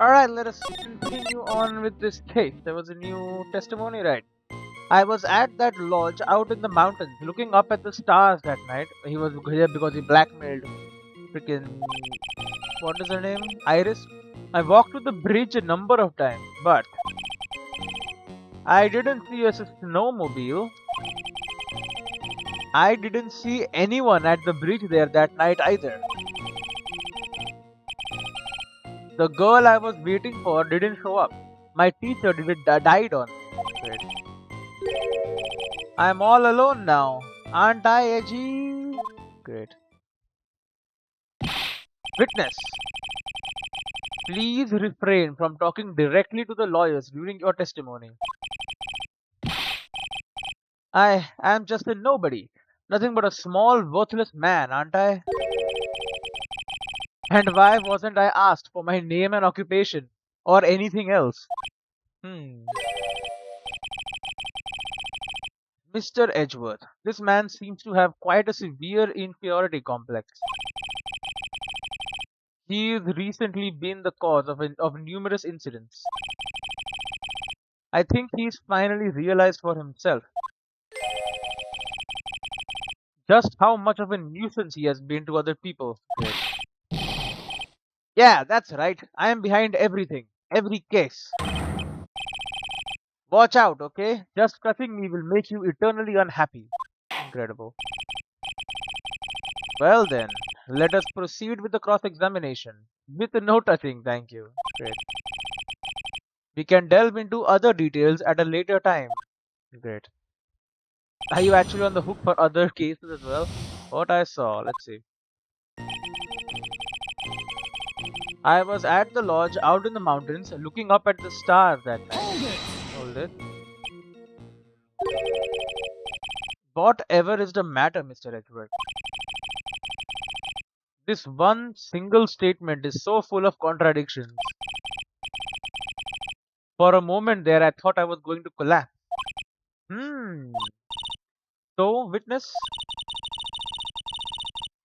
Alright, let us continue on with this case. There was a new testimony, right? I was at that lodge out in the mountains looking up at the stars that night. He was here because he blackmailed freaking. What is her name? Iris? I walked to the bridge a number of times, but I didn't see a snowmobile. I didn't see anyone at the bridge there that night either. The girl I was waiting for didn't show up. My teacher died on me. Great. I'm all alone now. Aren't I, edgy? Great. Witness, please refrain from talking directly to the lawyers during your testimony. I am just a nobody. Nothing but a small, worthless man, aren't I? And why wasn't I asked for my name and occupation? Or anything else? Mr. Edgeworth, this man seems to have quite a severe inferiority complex. He's recently been the cause of numerous incidents. I think he's finally realized for himself just how much of a nuisance he has been to other people. Great. Yeah, that's right. I am behind everything. Every case. Watch out, okay? Just cussing me will make you eternally unhappy. Incredible. Well then, let us proceed with the cross-examination. With no touching, thank you. Great. We can delve into other details at a later time. Great. Are you actually on the hook for other cases as well? What I saw, let's see. I was at the lodge out in the mountains looking up at the stars that night. Hold it. Whatever is the matter, Mr. Edward? This one single statement is so full of contradictions. For a moment there, I thought I was going to collapse. So, witness,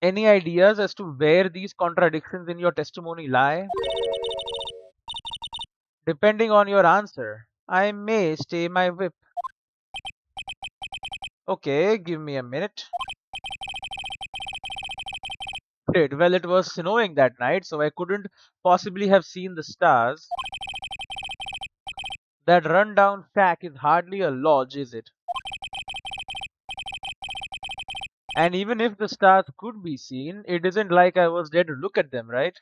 any ideas as to where these contradictions in your testimony lie? Depending on your answer, I may stay my whip. Okay, give me a minute. Great, well, it was snowing that night, so I couldn't possibly have seen the stars. That run-down shack is hardly a lodge, is it? And even if the stars could be seen, it isn't like I was there to look at them, right?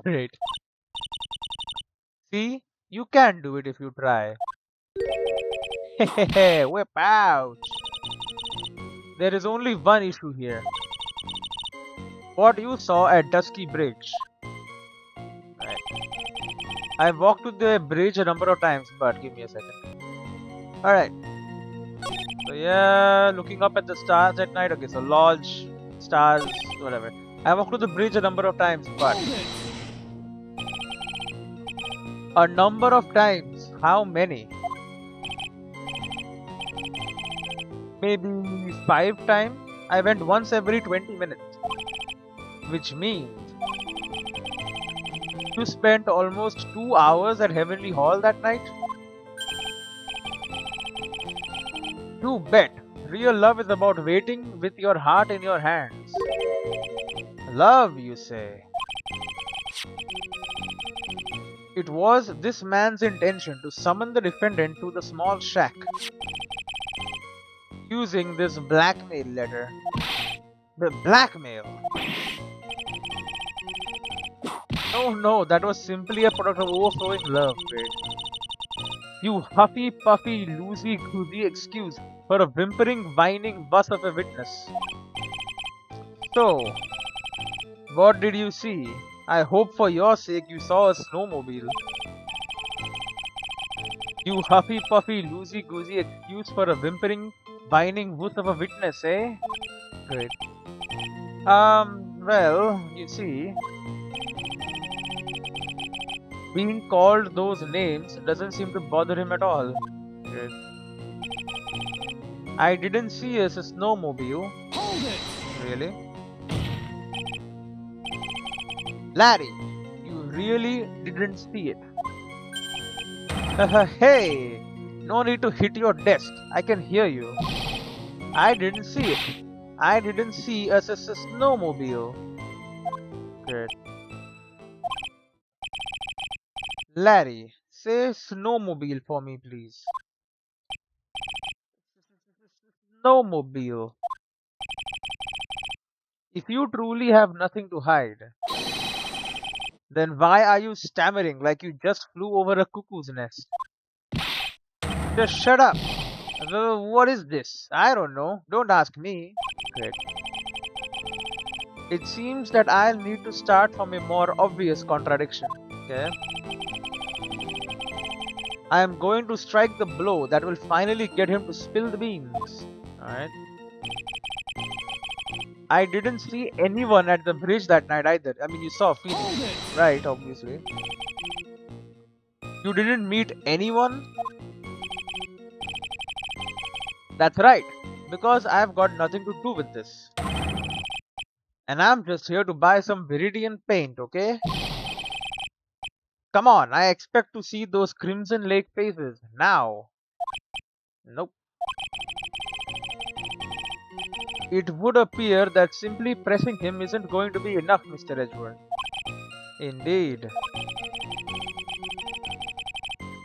Great. See? You can do it if you try. Hehehe, whip out! There is only one issue here. What you saw at Dusky Bridge. Right. I've walked to the bridge a number of times, but give me a second. Alright. So yeah, looking up at the stars at night. Okay, so lodge, stars, whatever. I walked to the bridge a number of times, but... A number of times? How many? Maybe 5 times? I went once every 20 minutes. Which means... You spent almost 2 hours at Heavenly Hall that night? You bet. Real love is about waiting with your heart in your hands. Love, you say? It was this man's intention to summon the defendant to the small shack using this blackmail letter. The blackmail? No, that was simply a product of overflowing love, Greg. You huffy, puffy, loosey-goosey excuse for a whimpering, whining bus of a witness. So, what did you see? I hope for your sake you saw a snowmobile. You huffy, puffy, loosey-goosey excuse for a whimpering, whining wuss of a witness, eh? Great. Well, you see, being called those names doesn't seem to bother him at all. Great. I didn't see a snowmobile. Hold it! Really? Larry, you really didn't see it. Hey! No need to hit your desk. I can hear you. I didn't see it. I didn't see us as a snowmobile. Good. Larry, say snowmobile for me, please. Snowmobile. If you truly have nothing to hide, then why are you stammering like you just flew over a cuckoo's nest? Just shut up. What is this? I don't know. Don't ask me. Great. It seems that I'll need to start from a more obvious contradiction. Okay. I am going to strike the blow that will finally get him to spill the beans. Alright. I didn't see anyone at the bridge that night either. I mean, you saw Phoenix, right? Obviously. You didn't meet anyone? That's right. Because I've got nothing to do with this. And I'm just here to buy some Viridian paint, okay? Come on, I expect to see those Crimson Lake faces now. Nope. It would appear that simply pressing him isn't going to be enough, Mr. Edgeworth. Indeed.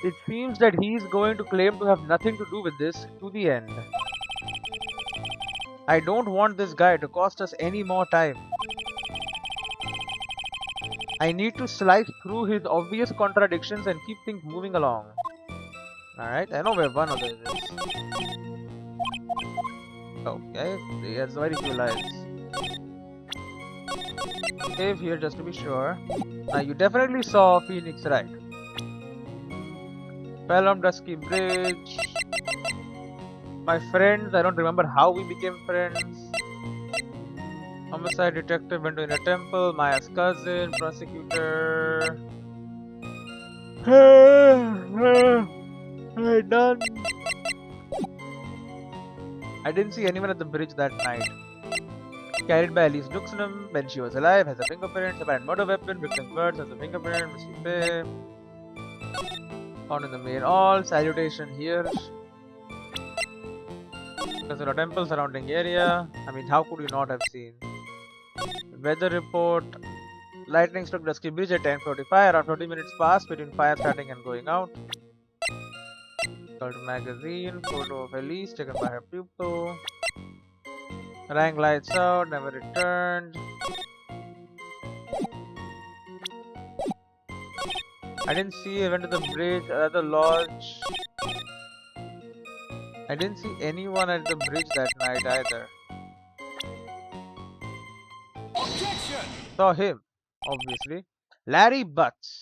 It seems that he's going to claim to have nothing to do with this to the end. I don't want this guy to cost us any more time. I need to slice through his obvious contradictions and keep things moving along. Alright, I know where one of those is. Okay, he has very few lives. Save here just to be sure. Now you definitely saw Phoenix Wright. Fell on Dusky Bridge. My friends, I don't remember how we became friends. Homicide detective went in a temple. Maya's cousin, prosecutor. Hey, done. I didn't see anyone at the bridge that night. Carried by Elise Duxnam when she was alive, has a fingerprint, apparent murder weapon, victim's birds has a fingerprint, Mr. Pay. Found in the main hall, salutation here. There's a temple surrounding area. I mean, how could you not have seen? Weather report. Lightning struck Dusky Bridge at 10:45. Around 30 minutes passed between fire starting and going out. Cult magazine. Photo of Elise taken by her pupil. Rang lights out. Never returned. I didn't see. I went to the bridge. The lodge. I didn't see anyone at the bridge that night either. Objection! Saw him, obviously. Larry Butts.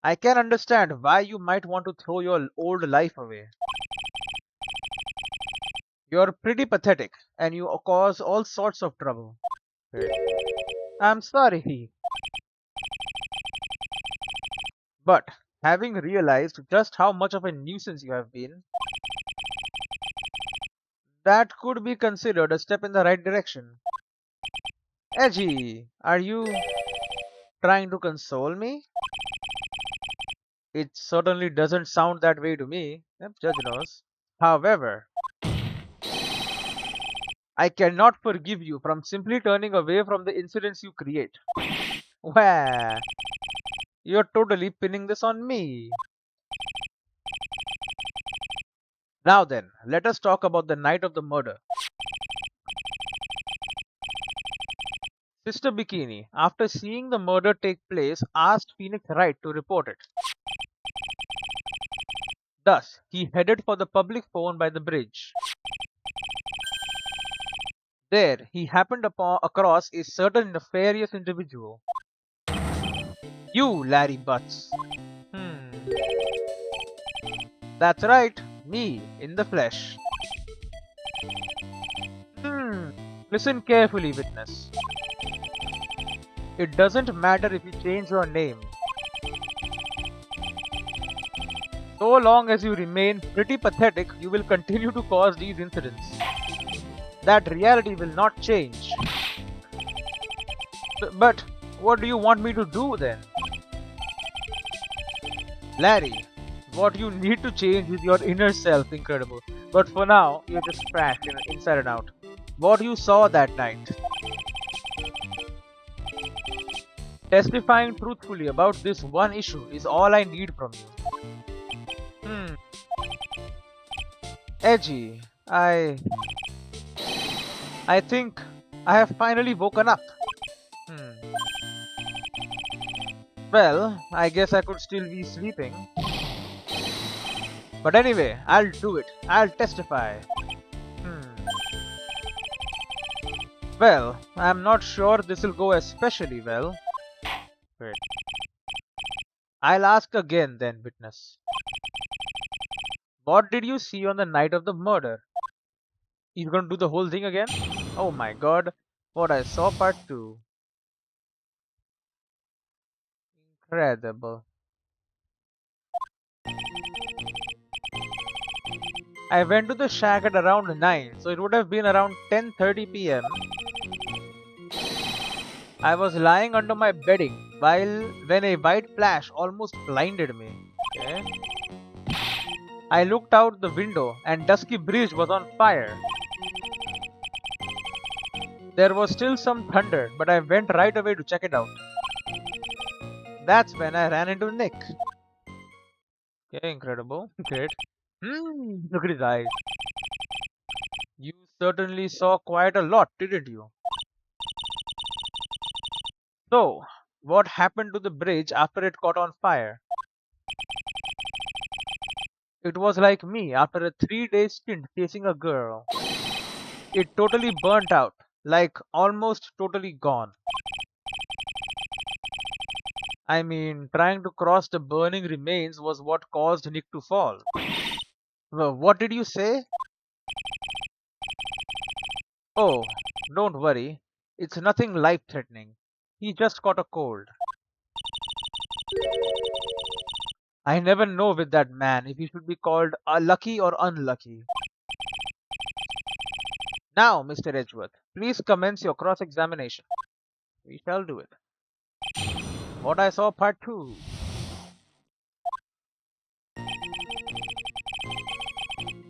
I can understand why you might want to throw your old life away. You're pretty pathetic, and you cause all sorts of trouble. I'm sorry. But, having realized just how much of a nuisance you have been, that could be considered a step in the right direction. Edgy, are you trying to console me? It certainly doesn't sound that way to me. Yep, judge knows. However, I cannot forgive you from simply turning away from the incidents you create. Wah! You're totally pinning this on me. Now then, let us talk about the night of the murder. Sister Bikini, after seeing the murder take place, asked Phoenix Wright to report it. Thus, he headed for the public phone by the bridge. There, he happened across a certain nefarious individual. You, Larry Butts. That's right, me, in the flesh. Listen carefully, witness. It doesn't matter if you change your name. So long as you remain pretty pathetic, you will continue to cause these incidents. That reality will not change. But What do you want me to do then? Larry, what you need to change is your inner self, incredible. But for now, you're just trash inside and out. What you saw that night. Testifying truthfully about this one issue is all I need from you. Edgy, I think I have finally woken up. Well, I guess I could still be sleeping. But anyway, I'll do it. I'll testify. Well, I'm not sure this'll go especially well. Wait. I'll ask again then, witness. What did you see on the night of the murder? He's gonna do the whole thing again? Oh my god. What I saw part 2. Incredible. I went to the shack at around 9, so it would have been around 10:30 p.m. I was lying under my bedding when a white flash almost blinded me. Okay. I looked out the window and Dusky Bridge was on fire. There was still some thunder, but I went right away to check it out. That's when I ran into Nick. Okay, incredible. Great. Look at his eyes. You certainly saw quite a lot, didn't you? So, what happened to the bridge after it caught on fire? It was like me after a 3-day stint chasing a girl. It totally burnt out, like almost totally gone. I mean, trying to cross the burning remains was what caused Nick to fall. Well, what did you say? Oh, don't worry. It's nothing life-threatening. He just caught a cold. I never know with that man if he should be called lucky or unlucky. Now, Mr. Edgeworth, please commence your cross-examination. We shall do it. What I saw part 2.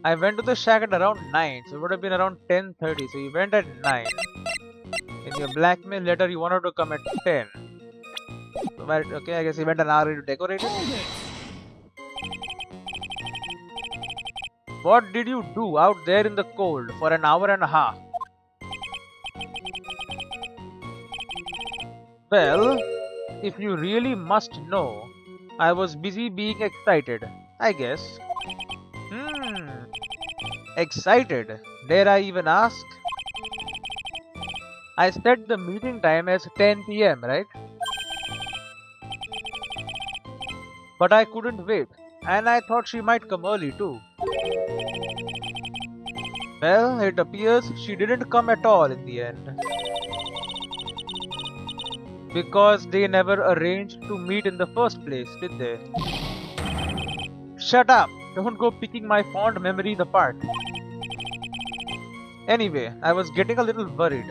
I went to the shack at around 9, so it would have been around 10:30. So you went at 9. In your blackmail letter, you wanted to come at 10. So, okay, I guess he went an hour to decorate it. What did you do out there in the cold for an hour and a half? Well, if you really must know, I was busy being excited, I guess. Excited? Dare I even ask? I set the meeting time as 10 p.m., right? But I couldn't wait, and I thought she might come early too. Well, it appears she didn't come at all in the end. Because they never arranged to meet in the first place, did they? Shut up! Don't go picking my fond memories apart. Anyway, I was getting a little worried.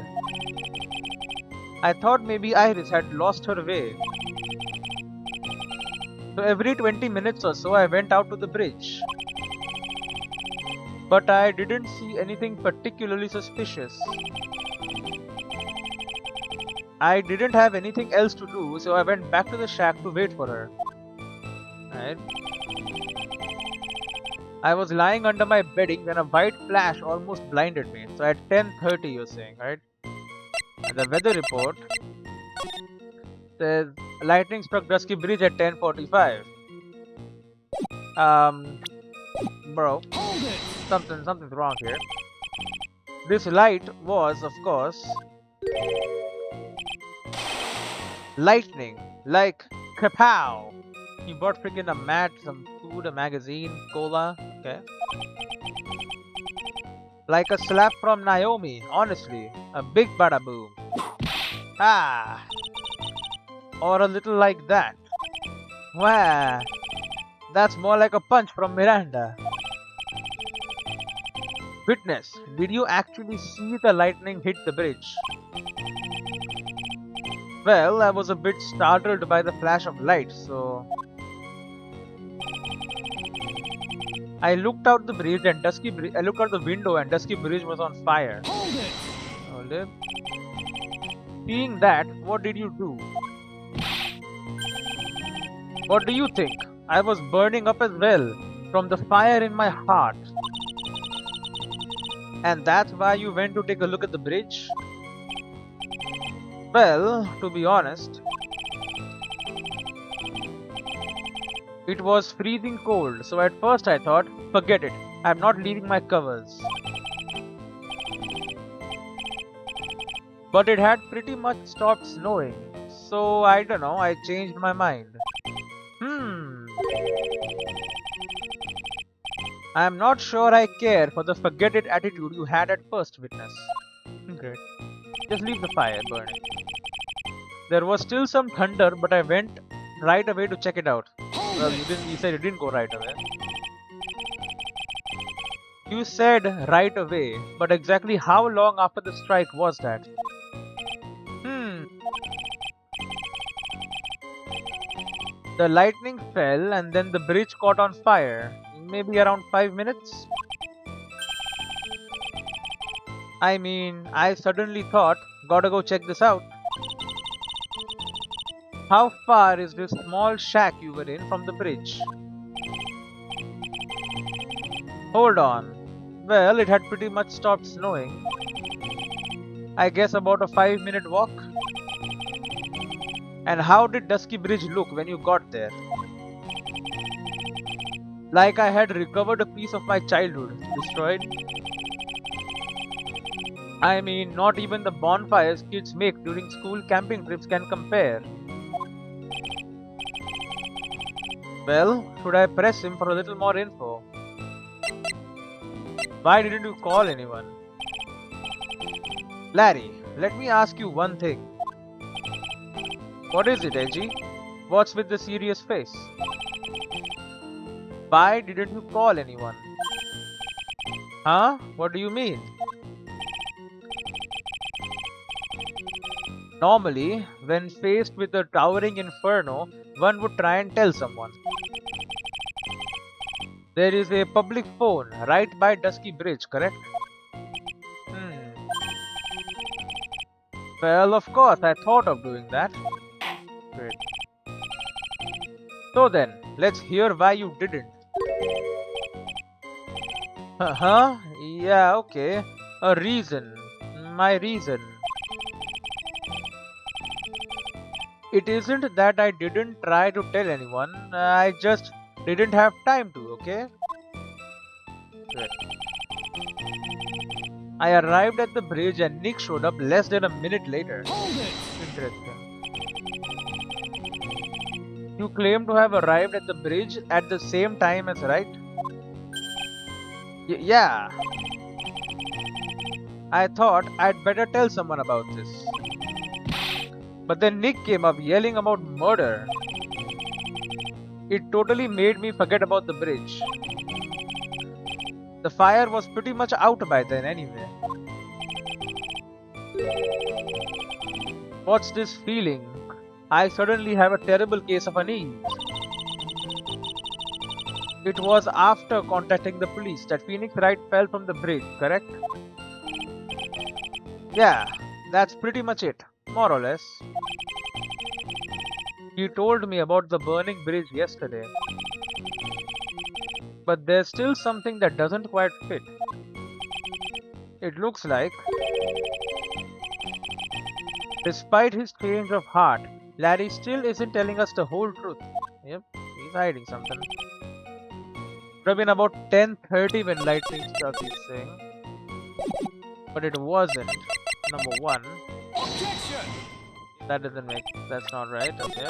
I thought maybe Iris had lost her way. So every 20 minutes or so I went out to the bridge. But I didn't see anything particularly suspicious. I didn't have anything else to do, so I went back to the shack to wait for her. Right. I was lying under my bedding when a white flash almost blinded me. So at 10:30 you're saying, right? And the weather report says lightning struck Dusky Bridge at 10:45. Bro, something's wrong here. This light was, of course, lightning, like kapow. You bought freaking a mat, some food, a magazine, cola, okay? Like a slap from Naomi, honestly. A big bada boom. Ah! Or a little like that. Wah! That's more like a punch from Miranda. Witness, did you actually see the lightning hit the bridge? Well, I was a bit startled by the flash of light, so I looked out the bridge and I looked out the window and Dusky Bridge was on fire. Hold it! Olive. Seeing that, what did you do? What do you think? I was burning up as well, from the fire in my heart. And that's why you went to take a look at the bridge? Well, to be honest, it was freezing cold, so at first I thought, forget it, I'm not leaving my covers. But it had pretty much stopped snowing, so I don't know, I changed my mind. I'm not sure I care for the forget it attitude you had at first, witness. Great. Just leave the fire burning. There was still some thunder, but I went right away to check it out. Well, you said you didn't go right away. You said right away, but exactly how long after the strike was that? The lightning fell and then the bridge caught on fire. Maybe around 5 minutes? I mean, I suddenly thought, gotta go check this out. How far is this small shack you were in from the bridge? Hold on. Well, it had pretty much stopped snowing. I guess about a 5-minute walk. And how did Dusky Bridge look when you got there? Like I had recovered a piece of my childhood, destroyed. I mean, not even the bonfires kids make during school camping trips can compare. Well, should I press him for a little more info? Why didn't you call anyone? Larry, let me ask you one thing. What is it, Edgy? What's with the serious face? Why didn't you call anyone? Huh? What do you mean? Normally, when faced with a towering inferno, one would try and tell someone. There is a public phone right by Dusky Bridge, correct? Well, of course, I thought of doing that. Great. So then, let's hear why you didn't. Huh? Yeah, okay. A reason. My reason. It isn't that I didn't try to tell anyone, I just didn't have time to, okay? Good. I arrived at the bridge and Nick showed up less than a minute later. Interesting. You claim to have arrived at the bridge at the same time as Wright? Yeah. I thought I'd better tell someone about this. But then Nick came up yelling about murder. It totally made me forget about the bridge. The fire was pretty much out by then anyway. What's this feeling? I suddenly have a terrible case of unease. It was after contacting the police that Phoenix Wright fell from the bridge, correct? Yeah, that's pretty much it, more or less. You told me about the burning bridge yesterday. But there's still something that doesn't quite fit. It looks like, despite his change of heart, Larry still isn't telling us the whole truth. Yep, he's hiding something. It would have been about 10:30 when lightning struck, he's saying. But it wasn't. Number one. Objection! That's not right, okay.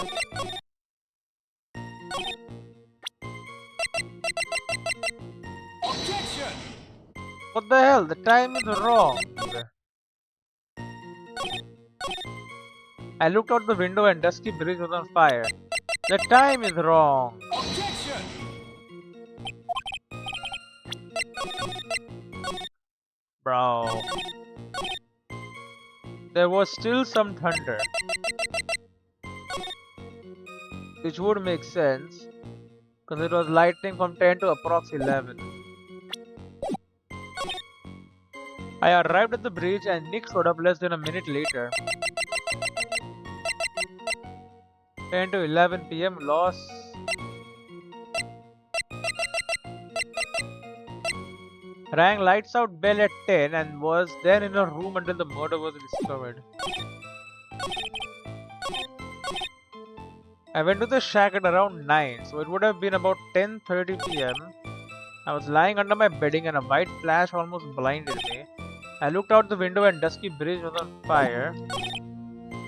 Objection! What the hell? The time is wrong. I looked out the window and Dusky Bridge was on fire. The time is wrong. Objection! Bro. There was still some thunder. which would make sense because it was lightning from 10 to approx 11. I arrived at the bridge and Nick showed up less than a minute later. 10 to 11 p.m. loss. Rang lights out bell at 10 and was then in a room until the murder was discovered. I went to the shack at around 9, so it would have been about 10:30 p.m. I was lying under my bedding and a white flash almost blinded me. I looked out the window and Dusky Bridge was on fire.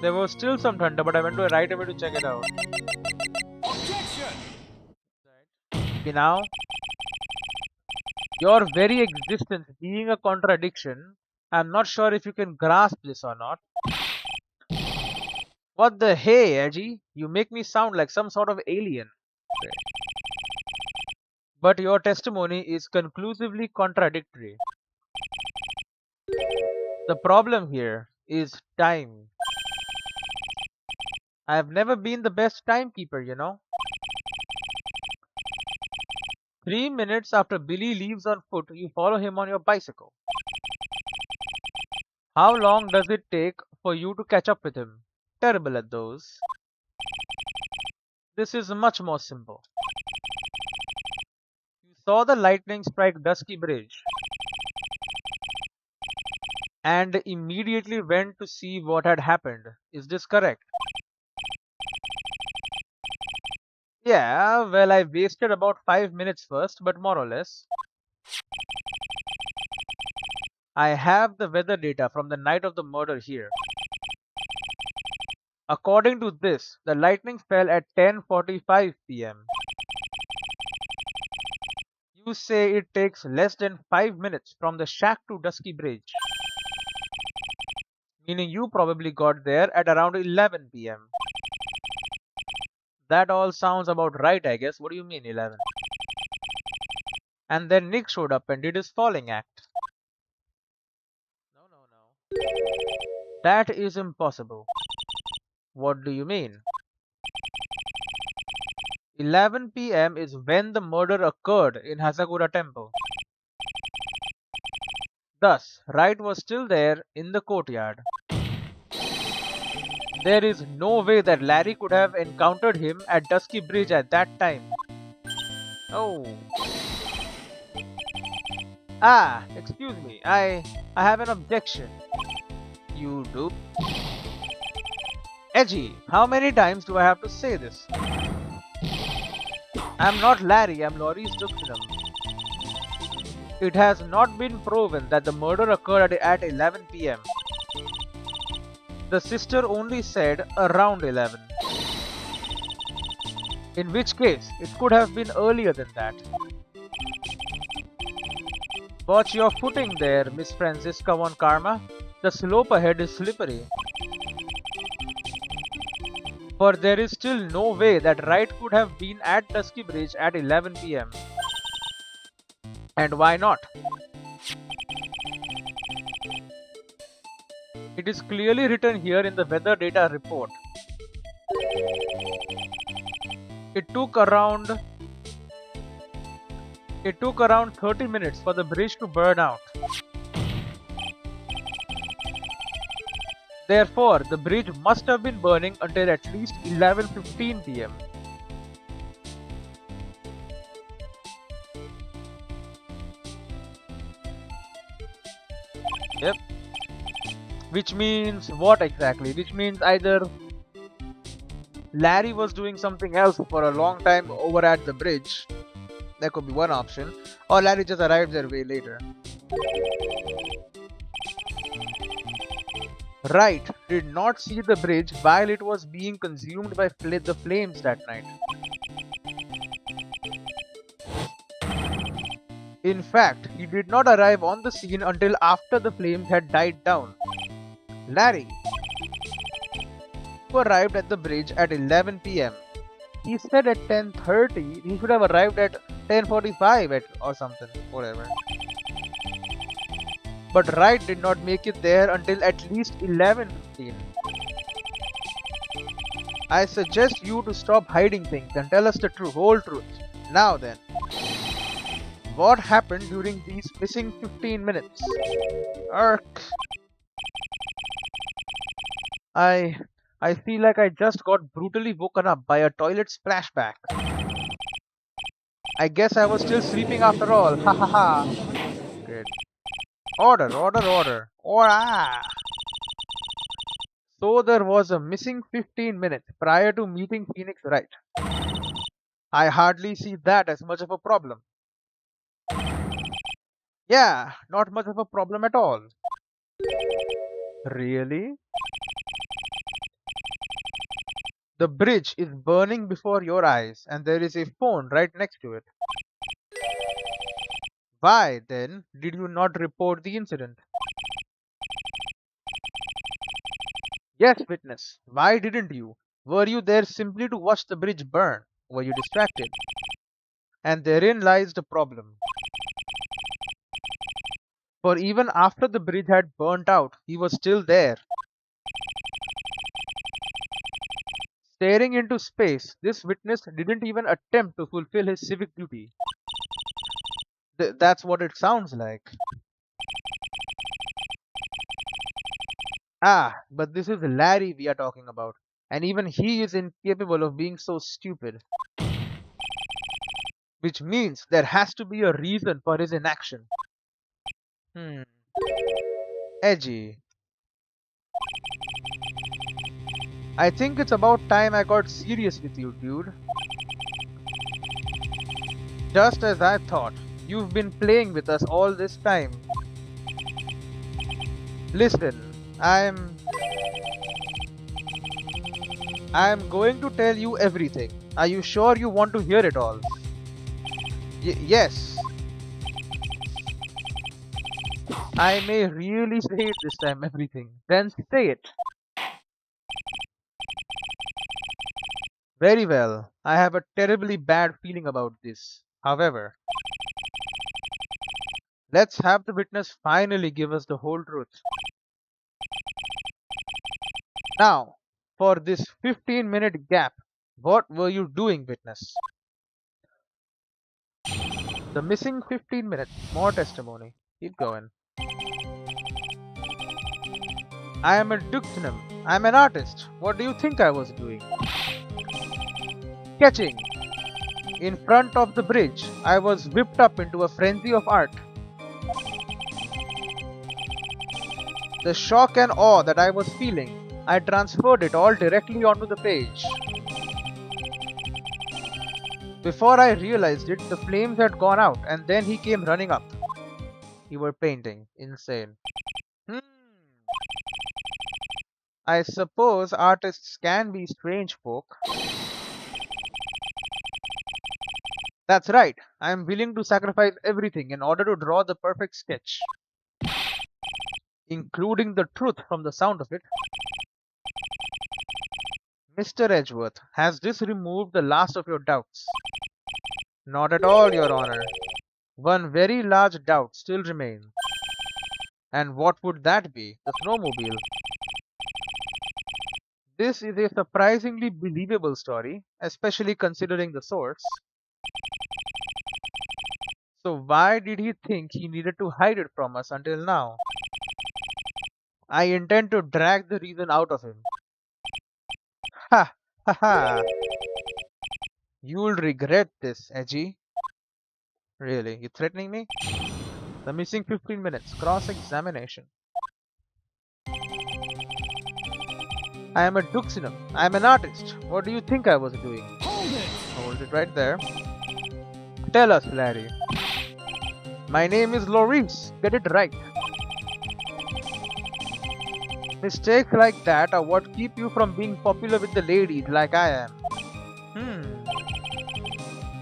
There was still some thunder, but I went to right away to check it out. Objection! Now, your very existence being a contradiction, I'm not sure if you can grasp this or not. What the hey, Edgy? You make me sound like some sort of alien. But your testimony is conclusively contradictory. The problem here is time. I have never been the best timekeeper, you know. 3 minutes after Billy leaves on foot, you follow him on your bicycle. How long does it take for you to catch up with him? Terrible at those. This is much more simple. You saw the lightning strike Dusky Bridge and immediately went to see what had happened. Is this correct? Yeah, well, I wasted about 5 minutes first, but more or less. I have the weather data from the night of the murder here. According to this, the lightning fell at 10:45 p.m. You say it takes less than 5 minutes from the shack to Dusky Bridge, meaning you probably got there at around 11 p.m. That all sounds about right, I guess. What do you mean 11? And then Nick showed up and did his falling act. No. That is impossible. What do you mean? 11 p.m. is when the murder occurred in Hasakura Temple. Thus, Wright was still there in the courtyard. There is no way that Larry could have encountered him at Dusky Bridge at that time. Oh. Excuse me. I have an objection. You do? Edgy, how many times do I have to say this? I'm not Larry, I'm Laurie's Duxinum. It has not been proven that the murder occurred at 11 p.m. The sister only said around 11. In which case, it could have been earlier than that. Watch your footing there, Miss Francisca von Karma. The slope ahead is slippery. For there is still no way that Wright could have been at Dusky Bridge at 11 p.m. And why not? It is clearly written here in the weather data report. It took around 30 minutes for the bridge to burn out. Therefore, the bridge must have been burning until at least 11:15 p.m. Yep. Which means what exactly? Which means either Larry was doing something else for a long time over at the bridge. That could be one option. Or Larry just arrived there way later. Wright did not see the bridge while it was being consumed by the flames that night. In fact, he did not arrive on the scene until after the flames had died down. Larry, who arrived at the bridge at 11 p.m. He said at 10:30 he should have arrived at 10:45 or something, whatever. But Wright did not make it there until at least 11:15. I suggest you to stop hiding things and tell us the whole truth. Now then, what happened during these missing 15 minutes? Ark. I I feel like I just got brutally woken up by a toilet splashback. I guess I was still sleeping after all. Ha ha ha. Great. Order, order, order. Or ah. So there was a missing 15 minutes prior to meeting Phoenix Wright. I hardly see that as much of a problem. Yeah, not much of a problem at all. Really? The bridge is burning before your eyes and there is a phone right next to it. Why, then, did you not report the incident? Yes, witness. Why didn't you? Were you there simply to watch the bridge burn? Were you distracted? And therein lies the problem. For even after the bridge had burnt out, he was still there. Staring into space, this witness didn't even attempt to fulfill his civic duty. That's what it sounds like. Ah, but this is Larry we are talking about. And even he is incapable of being so stupid. Which means there has to be a reason for his inaction. Hmm. Edgy. I think it's about time I got serious with you, dude. Just as I thought. You've been playing with us all this time. Listen, I'm going to tell you everything. Are you sure you want to hear it all? Yes. I may really say it this time, everything. Then say it. Very well. I have a terribly bad feeling about this. However, let's have the witness finally give us the whole truth. Now, for this 15-minute gap, what were you doing, witness? The missing 15 minutes, more testimony. Keep going. I am a duxonym. I'm an artist. What do you think I was doing? Sketching. In front of the bridge, I was whipped up into a frenzy of art. The shock and awe that I was feeling, I transferred it all directly onto the page. Before I realized it, the flames had gone out and then he came running up. You were painting. Insane. Hmm. I suppose artists can be strange folk. That's right. I am willing to sacrifice everything in order to draw the perfect sketch. Including the truth from the sound of it. Mr. Edgeworth, has this removed the last of your doubts? Not at all, Your Honor. One very large doubt still remains. And what would that be? The snowmobile. This is a surprisingly believable story, especially considering the source. So why did he think he needed to hide it from us until now? I intend to drag the reason out of him. Ha! Ha ha! You'll regret this, Edgy. Really? You threatening me? The missing 15 minutes. Cross-examination. I am a duxonym. I am an artist. What do you think I was doing? Hold it! Hold it right there. Tell us, Larry. My name is Loris. Get it right. Mistakes like that are what keep you from being popular with the ladies like I am.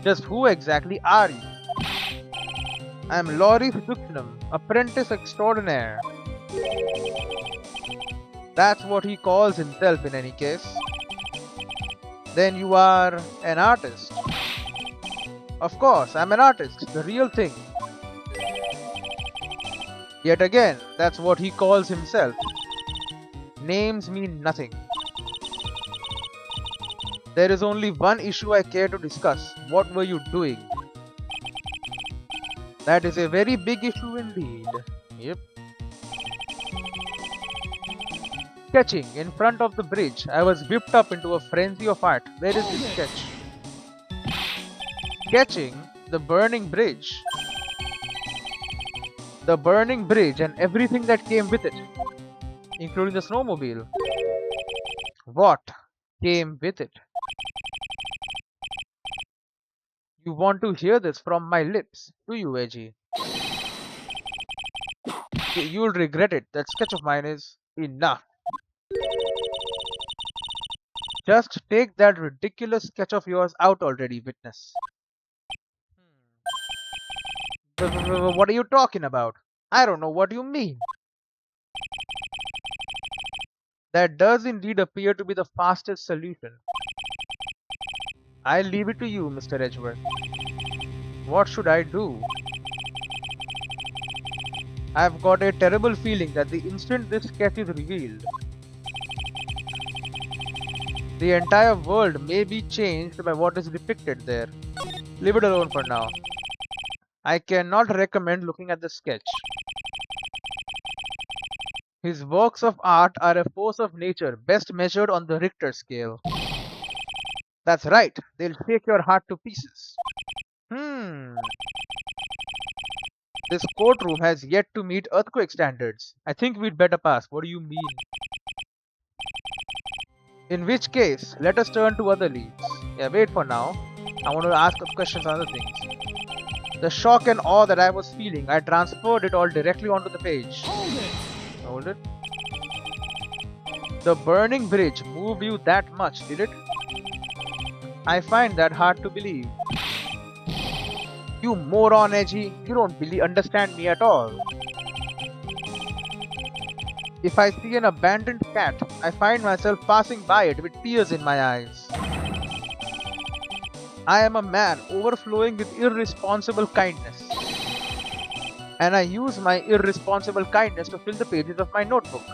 Just who exactly are you? I am Loris Duxnum, apprentice extraordinaire. That's what he calls himself in any case. Then you are an artist. Of course, I'm an artist, the real thing. Yet again, that's what he calls himself. Names mean nothing. There is only one issue I care to discuss. What were you doing? That is a very big issue indeed. Yep. Sketching in front of the bridge. I was whipped up into a frenzy of art. Where is this sketch? Sketching the burning bridge. The burning bridge and everything that came with it, including the snowmobile. What came with it? You want to hear this from my lips, do you, Edgy? You'll regret it. That sketch of mine is enough. Just take that ridiculous sketch of yours out already, witness. What are you talking about? I don't know what you mean. That does indeed appear to be the fastest solution. I leave it to you, Mr. Edgeworth. What should I do? I've got a terrible feeling that the instant this sketch is revealed, the entire world may be changed by what is depicted there. Leave it alone for now. I cannot recommend looking at the sketch. His works of art are a force of nature best measured on the Richter scale. That's right, they'll shake your heart to pieces. This courtroom has yet to meet earthquake standards. I think we'd better pass. What do you mean? In which case, let us turn to other leads. Yeah, wait for now. I want to ask questions on other things. The shock and awe that I was feeling, I transferred it all directly onto the page. Hold it. The burning bridge moved you that much, did it? I find that hard to believe. You moron, Edgy. You don't understand me at all. If I see an abandoned cat, I find myself passing by it with tears in my eyes. I am a man overflowing with irresponsible kindness. And I use my irresponsible kindness to fill the pages of my notebook.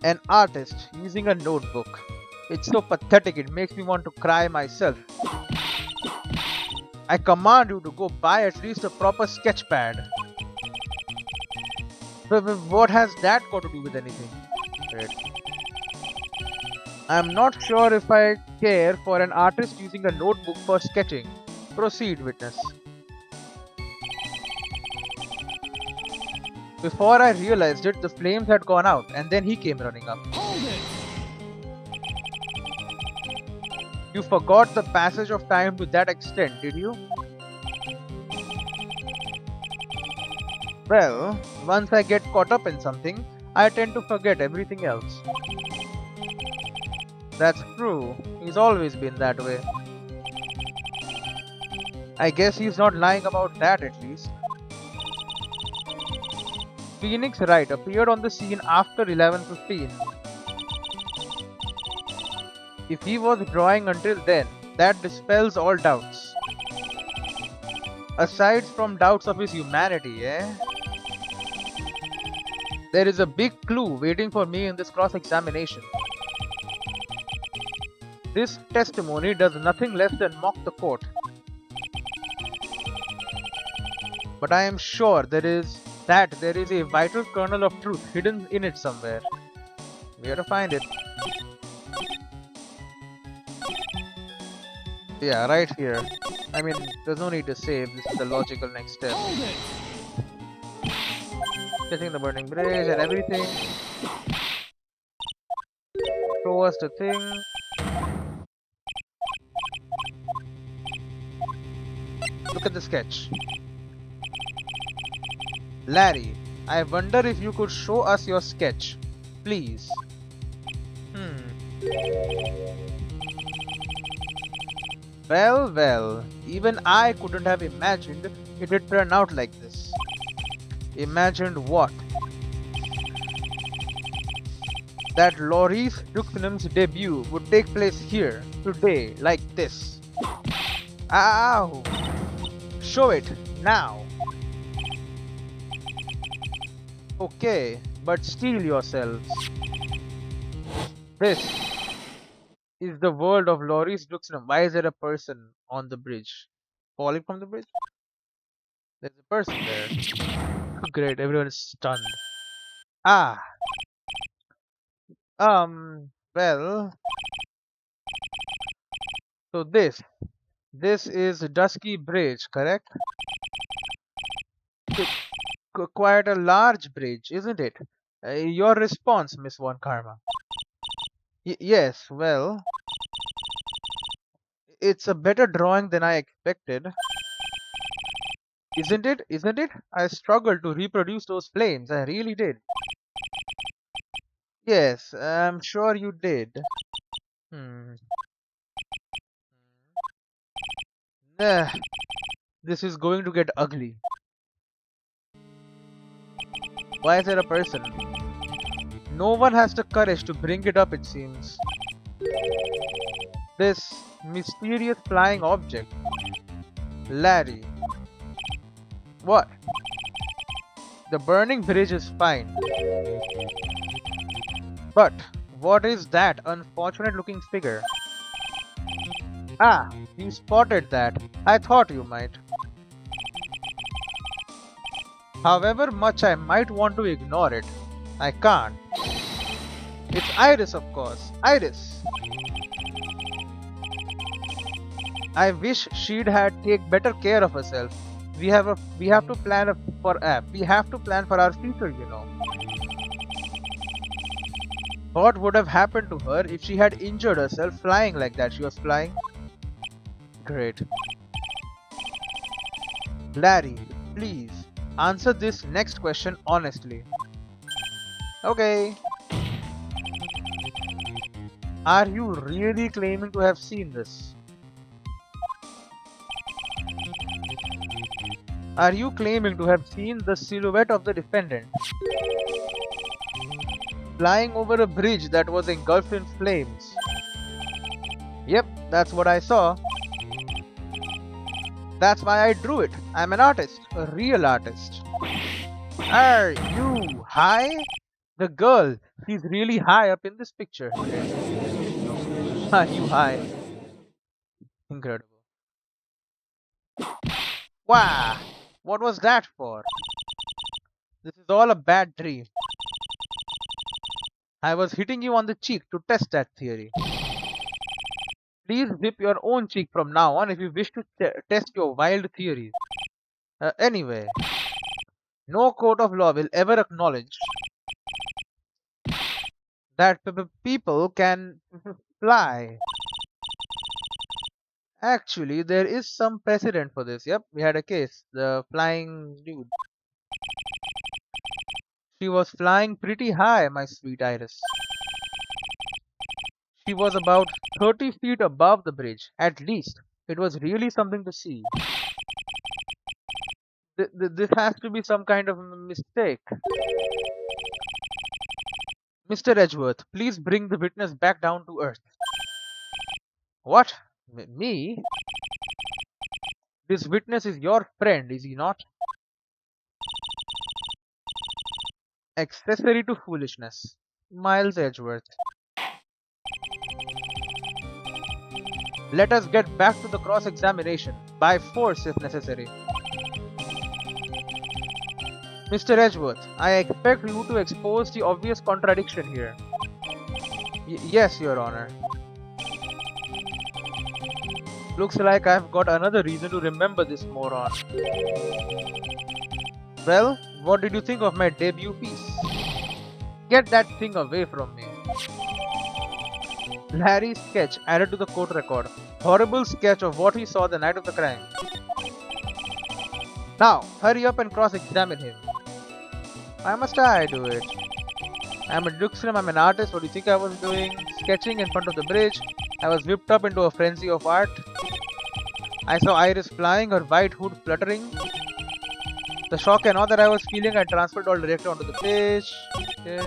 An artist using a notebook. It's so pathetic, it makes me want to cry myself. I command you to go buy at least a proper sketch pad. But what has that got to do with anything? Right. I'm not sure if I care for an artist using a notebook for sketching. Proceed, witness. Before I realized it, the flames had gone out, and then he came running up. You forgot the passage of time to that extent, did you? Well, once I get caught up in something, I tend to forget everything else. That's true. He's always been that way. I guess he's not lying about that at least. Phoenix Wright appeared on the scene after 11:15. If he was drawing until then, that dispels all doubts. Aside from doubts of his humanity, There is a big clue waiting for me in this cross-examination. This testimony does nothing less than mock the court. But I am sure there is a vital kernel of truth hidden in it somewhere. We have to find it. Yeah, right here. I mean, there's no need to save. This is the logical next step. Getting the burning bridge and everything. Show us the thing. Look at the sketch. Larry, I wonder if you could show us your sketch. Please. Well, even I couldn't have imagined it would turn out like this. Imagined what? That Laurice Duxnum's debut would take place here, today, like this. Ow! Show it, now! Okay, but steel yourselves. This is the world of Laurie's Duxnum. Why is there a person on the bridge? Falling from the bridge? There's a person there. Great, everyone is stunned. Ah, well, so this is Dusky Bridge, correct? Quite a large bridge, isn't it? Your response, Miss Von Karma. Yes, well, it's a better drawing than I expected. Isn't it? Isn't it? I struggled to reproduce those flames. I really did. Yes, I'm sure you did. Hmm. Eh, this is going to get ugly. Why is there a person? No one has the courage to bring it up, it seems. This mysterious flying object. Larry. What? The burning bridge is fine. But what is that unfortunate looking figure? Ah, you spotted that. I thought you might. However much I might want to ignore it, I can't. It's Iris, of course. Iris. I wish she'd had take better care of herself. We have to plan for our future, you know. What would have happened to her if she had injured herself flying like that? She was flying. Great. Larry, please answer this next question honestly. Okay. Are you really claiming to have seen this? Are you claiming to have seen the silhouette of the defendant flying over a bridge that was engulfed in flames? Yep, that's what I saw. That's why I drew it. I'm an artist, a real artist. Are you high? The girl, she's really high up in this picture. Are you high? Incredible. Wow, what was that for? This is all a bad dream. I was hitting you on the cheek to test that theory. Please zip your own cheek from now on if you wish to test your wild theories. Anyway, no court of law will ever acknowledge that people can fly. Actually, there is some precedent for this. Yep, we had a case. The flying dude. She was flying pretty high, my sweet Iris. She was about 30 feet above the bridge, at least. It was really something to see. This has to be some kind of mistake. Mr. Edgeworth, please bring the witness back down to earth. What? Me? This witness is your friend, is he not? Accessory to foolishness. Miles Edgeworth. Let us get back to the cross-examination, by force if necessary. Mr. Edgeworth, I expect you to expose the obvious contradiction here. Yes, Your Honor. Looks like I've got another reason to remember this moron. Well, what did you think of my debut piece? Get that thing away from me. Larry's sketch added to the court record. Horrible sketch of what he saw the night of the crime. Now, hurry up and cross-examine him. Why must I do it? I'm a Duxram, I'm an artist. What do you think I was doing? Sketching in front of the bridge. I was whipped up into a frenzy of art. I saw Iris flying, her white hood fluttering. The shock and awe that I was feeling, I transferred all directly onto the page. Okay.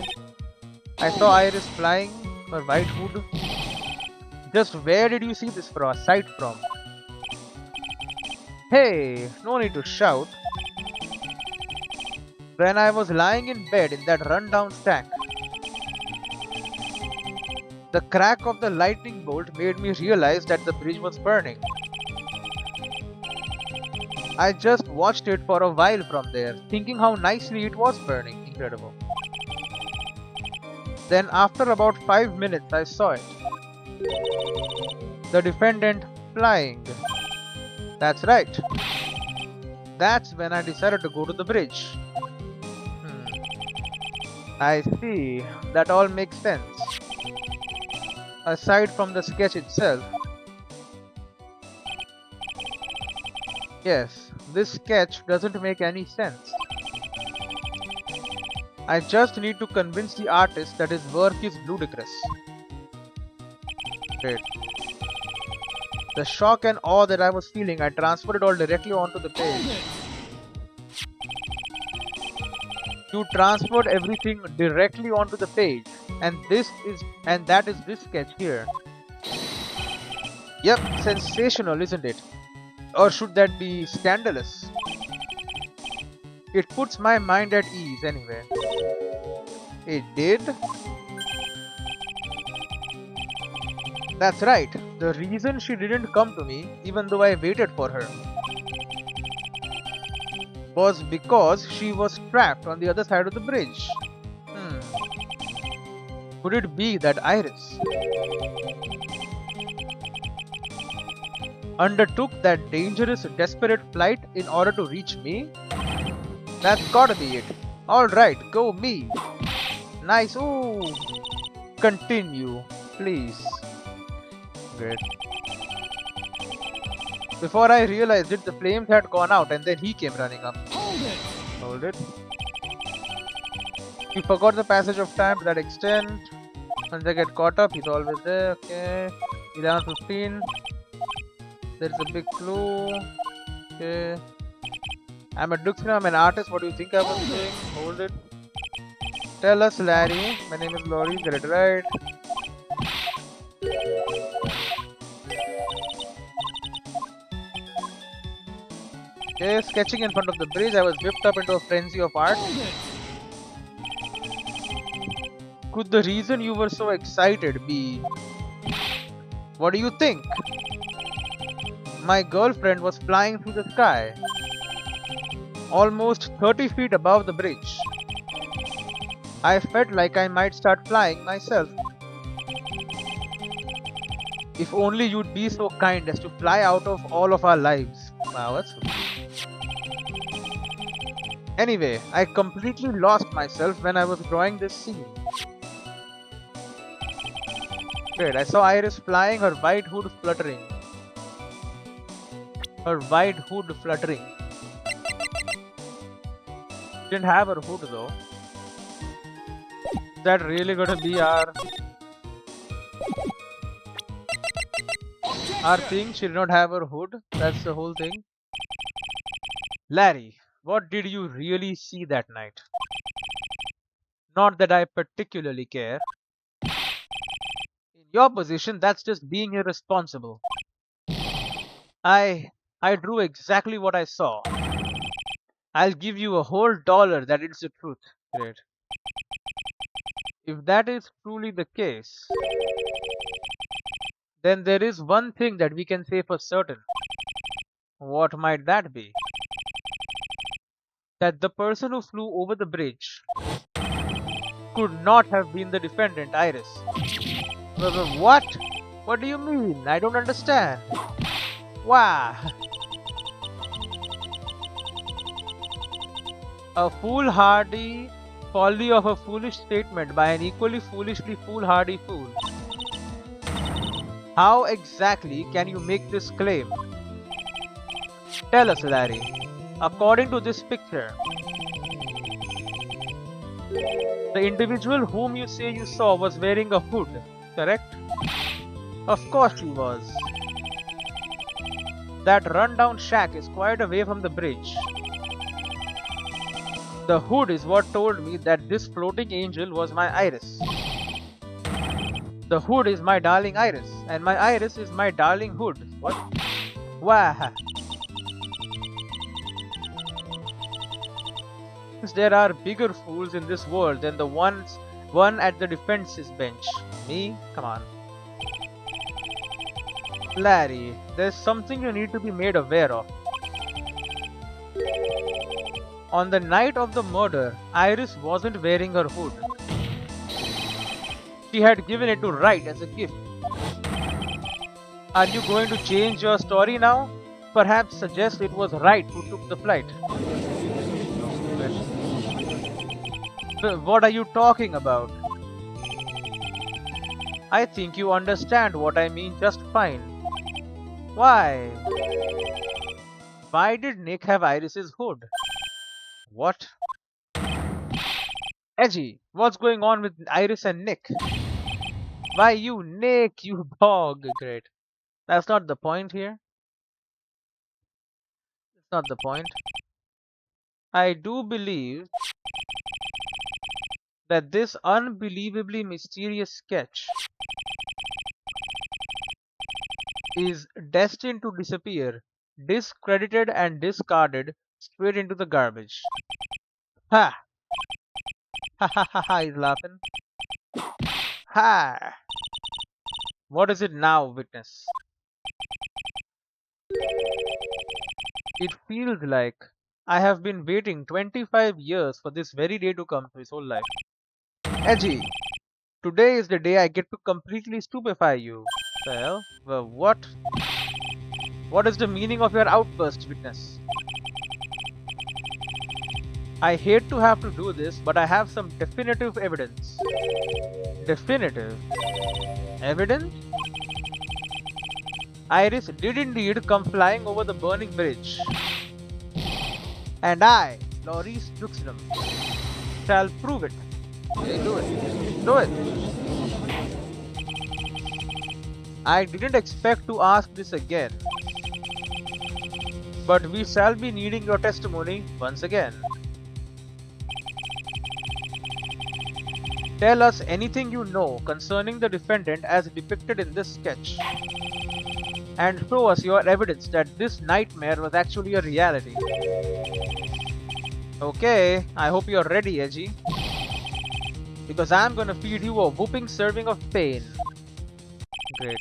I saw Iris flying, her white hood. Just where did you see this sight from? Hey, no need to shout. When I was lying in bed in that rundown stack. The crack of the lightning bolt made me realize that the bridge was burning. I just watched it for a while from there, thinking how nicely it was burning. Incredible. Then after about 5 minutes I saw it. The defendant flying. That's right. That's when I decided to go to the bridge. I see. That all makes sense. Aside from the sketch itself. Yes, this sketch doesn't make any sense. I just need to convince the artist that his work is ludicrous. Great. The shock and awe that I was feeling, I transferred it all directly onto the page. You transferred everything directly onto the page, and that is this sketch here. Yep, sensational, isn't it? Or should that be scandalous? It puts my mind at ease anyway. It did? That's right. The reason she didn't come to me, even though I waited for her, was because she was trapped on the other side of the bridge. Could it be that Iris undertook that dangerous, desperate flight in order to reach me? That's gotta be it. Alright, go me. Nice. Ooh. Continue, please. Great. Before I realized it, the flames had gone out and then he came running up. Hold it. You forgot the passage of time to that extent. Once I get caught up, he's always there. Okay. 11:15. There's a big clue. Okay. I'm a Duxina, I'm an artist. What do you think I was doing? Hold it. Tell us, Larry. My name is Laurie. Get it right. Okay, sketching in front of the bridge, I was whipped up into a frenzy of art. Could the reason you were so excited be... What do you think? My girlfriend was flying through the sky, almost 30 feet above the bridge. I felt like I might start flying myself. If only you'd be so kind as to fly out of all of our lives. Wow, that's good. Anyway, I completely lost myself when I was drawing this scene. Great, I saw Iris flying, her white hood fluttering. Her white hood fluttering. Didn't have her hood though. Is that really gonna be our thing? She did not have her hood. That's the whole thing. Larry, what did you really see that night? Not that I particularly care. In your position, that's just being irresponsible. I drew exactly what I saw. I'll give you a whole dollar that it's the truth. Great. If that is truly the case, then there is one thing that we can say for certain. What might that be? That the person who flew over the bridge could not have been the defendant, Iris. What? What do you mean? I don't understand. Wow. A foolhardy folly of a foolish statement by an equally foolishly foolhardy fool. How exactly can you make this claim? Tell us, Larry. According to this picture, the individual whom you say you saw was wearing a hood, correct? Of course she was. That rundown shack is quite away from the bridge. The hood is what told me that this floating angel was my Iris. The hood is my darling Iris, and my Iris is my darling hood. What? Wah! Since there are bigger fools in this world than the one at the defense's bench. Me? Come on. Larry, there's something you need to be made aware of. On the night of the murder, Iris wasn't wearing her hood. She had given it to Wright as a gift. Are you going to change your story now? Perhaps suggest it was Wright who took the flight. What are you talking about? I think you understand what I mean just fine. Why? Why did Nick have Iris's hood? What? Edgy, what's going on with Iris and Nick? Why you, Nick, you dog? Great. That's not the point here. That's not the point. I do believe that this unbelievably mysterious sketch is destined to disappear, discredited and discarded straight into the garbage. Ha! Ha ha ha ha, he's laughing. Ha! What is it now, witness? It feels like I have been waiting 25 years for this very day to come his whole life. Edgy, today is the day I get to completely stupefy you. Well, what? What is the meaning of your outburst, witness? I hate to have to do this, but I have some definitive evidence. Definitive? Evidence? Iris did indeed come flying over the burning bridge. And I, Maurice Duxnam, shall prove it. Okay, do it. Do it. I didn't expect to ask this again. But we shall be needing your testimony once again. Tell us anything you know concerning the defendant as depicted in this sketch. And show us your evidence that this nightmare was actually a reality. Okay, I hope you're ready, Edgy. Because I'm gonna feed you a whooping serving of pain. Great.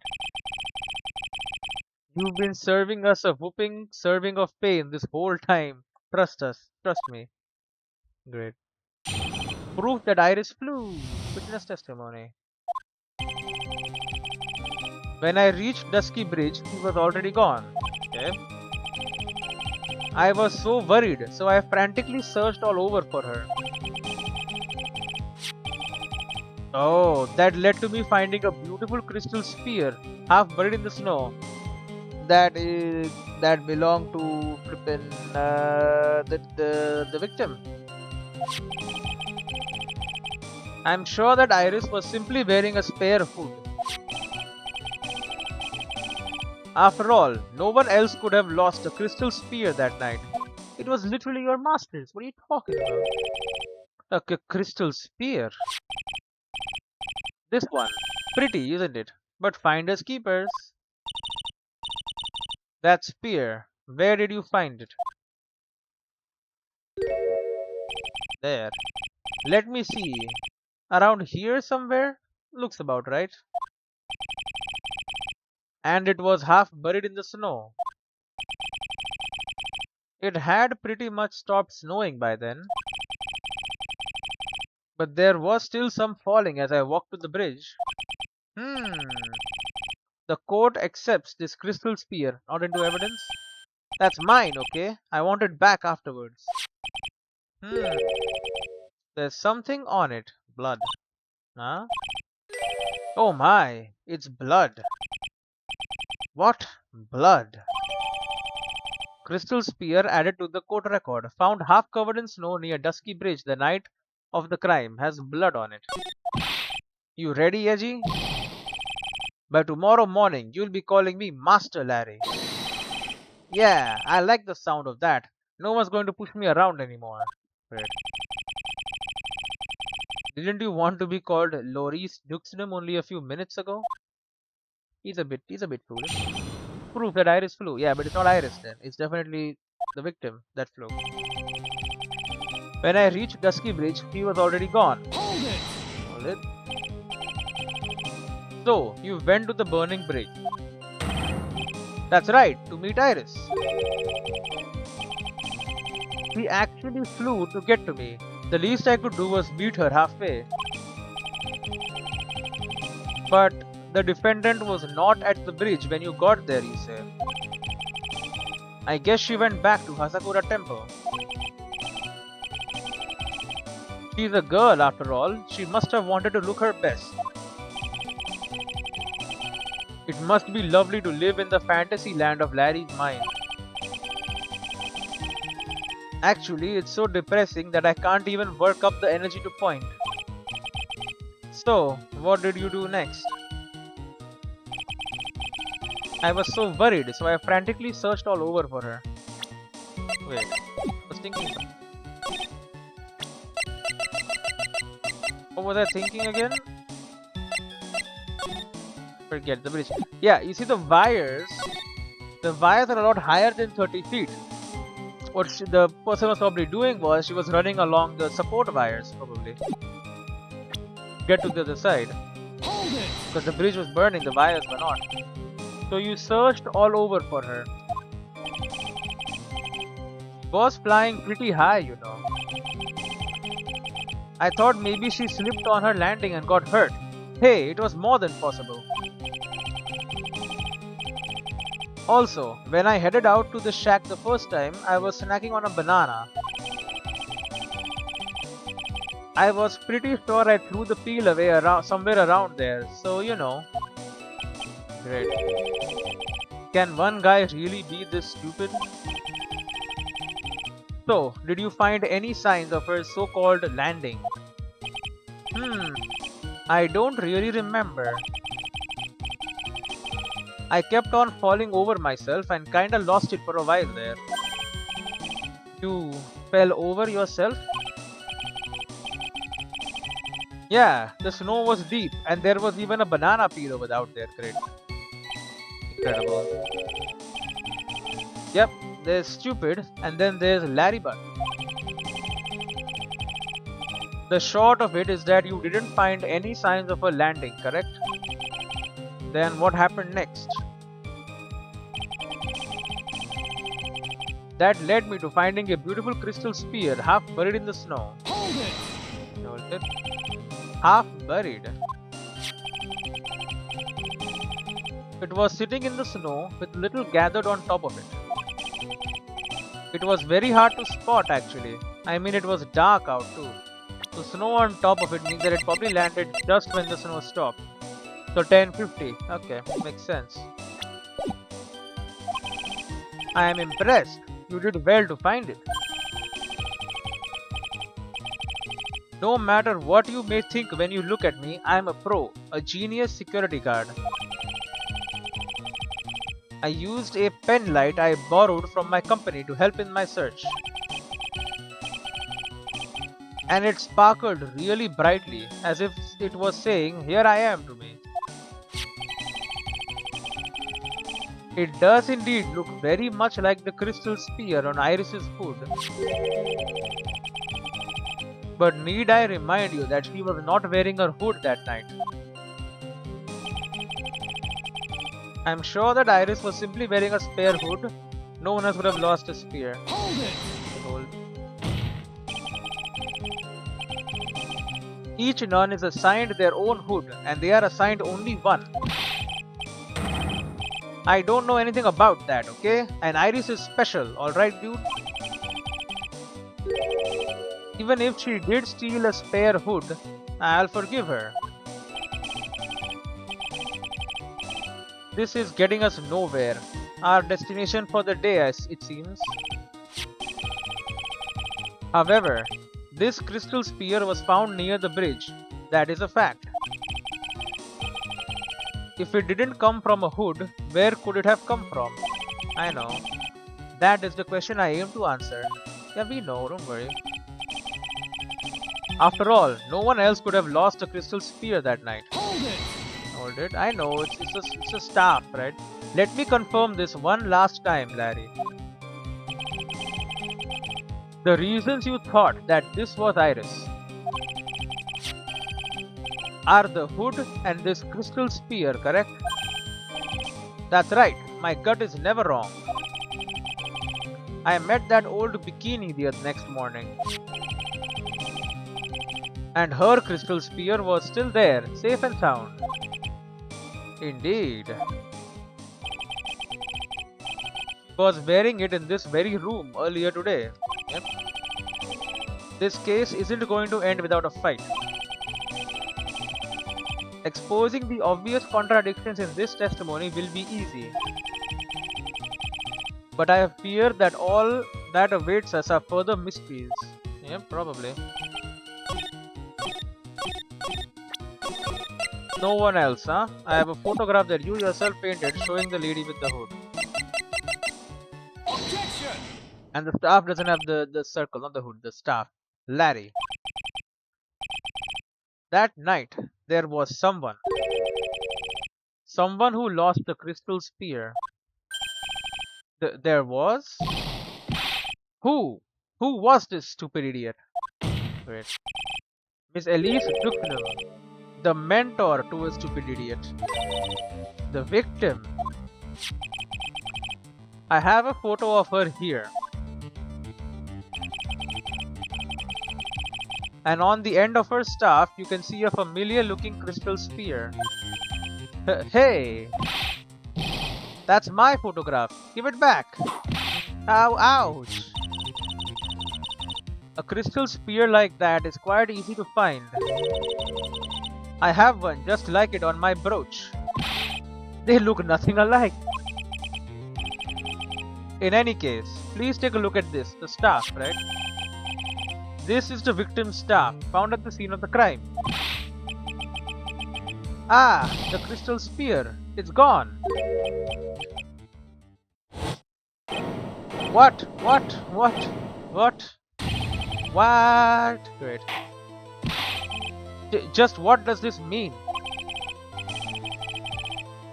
You've been serving us a whooping serving of pain this whole time. Trust us. Trust me. Great. Proof that Iris flew. Witness testimony. When I reached Dusky Bridge, he was already gone. Okay. I was so worried, so I frantically searched all over for her. Oh, that led to me finding a beautiful crystal sphere, half buried in the snow. That belonged to flippin' the victim. I'm sure that Iris was simply wearing a spare hood. After all, no one else could have lost a crystal sphere that night. It was literally your master's. What are you talking about? A crystal sphere? This one. Pretty, isn't it? But finders keepers. That spear. Where did you find it? There. Let me see. Around here somewhere? Looks about right. And it was half buried in the snow. It had pretty much stopped snowing by then. But there was still some falling as I walked to the bridge. The court accepts this crystal spear, not into evidence. That's mine, okay? I want it back afterwards. There's something on it. Blood. Huh? Oh my, it's blood. What? Blood. Crystal spear added to the court record. Found half covered in snow near Dusky Bridge the night of the crime. Has blood on it. You ready, Edgy? By tomorrow morning, you'll be calling me Master Larry. Yeah, I like the sound of that. No one's going to push me around anymore. Great. Didn't you want to be called Maurice Duxnam only a few minutes ago? He's a bit foolish. Proof that Iris flew. Yeah, but it's not Iris then. It's definitely the victim that flew. When I reached Dusky Bridge, he was already gone. Hold it! Hold it. So, you went to the burning bridge. That's right, to meet Iris. She actually flew to get to me. The least I could do was meet her halfway. But the defendant was not at the bridge when you got there, you say. I guess she went back to Hasakura Temple. She's a girl after all. She must have wanted to look her best. It must be lovely to live in the fantasy land of Larry's mind. Actually, it's so depressing that I can't even work up the energy to point. So, what did you do next? I was so worried, so I frantically searched all over for her. Wait, I was thinking. What was I thinking again? Forget the bridge. Yeah, you see the wires. The wires are a lot higher than 30 feet. What the person was probably doing was she was running along the support wires, probably. Get to the other side. Because the bridge was burning, the wires were not. So you searched all over for her. She was flying pretty high, you know. I thought maybe she slipped on her landing and got hurt. Hey, it was more than possible. Also, when I headed out to the shack the first time, I was snacking on a banana. I was pretty sure I threw the peel away somewhere around there, so you know. Great. Can one guy really be this stupid? So, did you find any signs of her so-called landing? I don't really remember. I kept on falling over myself and kinda lost it for a while there. You fell over yourself? Yeah, the snow was deep and there was even a banana peel over out there. Great. Incredible. Yep, there's Stupid and then there's Larry Butt. The short of it is that you didn't find any signs of a landing, correct? Then what happened next? That led me to finding a beautiful crystal sphere half buried in the snow. Hold it. Half buried. It was sitting in the snow with little gathered on top of it. It was very hard to spot actually. I mean, it was dark out too. So snow on top of it means that it probably landed just when the snow stopped. So 1050. Okay, makes sense. I am impressed. You did well to find it. No matter what you may think when you look at me, I am a pro, a genius security guard. I used a pen light I borrowed from my company to help in my search. And it sparkled really brightly, as if it was saying, "Here I am" to me. It does indeed look very much like the crystal sphere on Iris's hood. But need I remind you that she was not wearing her hood that night? I'm sure that Iris was simply wearing a spare hood. No one else would have lost a spear. Hold. Each nun is assigned their own hood and they are assigned only one. I don't know anything about that, okay? And Iris is special, alright dude? Even if she did steal a spare hood, I'll forgive her. This is getting us nowhere. Our destination for the day, it seems. However, this crystal sphere was found near the bridge. That is a fact. If it didn't come from a hood, where could it have come from? I know. That is the question I aim to answer. Yeah, we know, don't worry. After all, no one else could have lost a crystal sphere that night. Hold it. I know, it's a staff, right? Let me confirm this one last time, Larry. The reasons you thought that this was Iris. are the hood and this crystal spear, correct? That's right, my gut is never wrong. I met that old bikini the next morning. And her crystal spear was still there, safe and sound. Indeed. She was wearing it in this very room earlier today. Yep. This case isn't going to end without a fight. Exposing the obvious contradictions in this testimony will be easy. But I fear that all that awaits us are further mysteries. Yeah, probably. No one else, huh? I have a photograph that you yourself painted showing the lady with the hood. Objection! And the staff doesn't have the circle, not the hood, the staff. Larry. That night, there was someone. Someone who lost the crystal spear. There was? Who? Who was this stupid idiot? Wait. Miss Elise Ducknell. The mentor to a stupid idiot. The victim. I have a photo of her here. And on the end of her staff, you can see a familiar looking crystal spear. Hey! That's my photograph. Give it back. Ow, ouch. A crystal spear like that is quite easy to find. I have one just like it on my brooch. They look nothing alike. In any case, please take a look at this, the staff, right? This is the victim's staff, found at the scene of the crime. Ah, the crystal spear. It's gone. What? Great. Just what does this mean?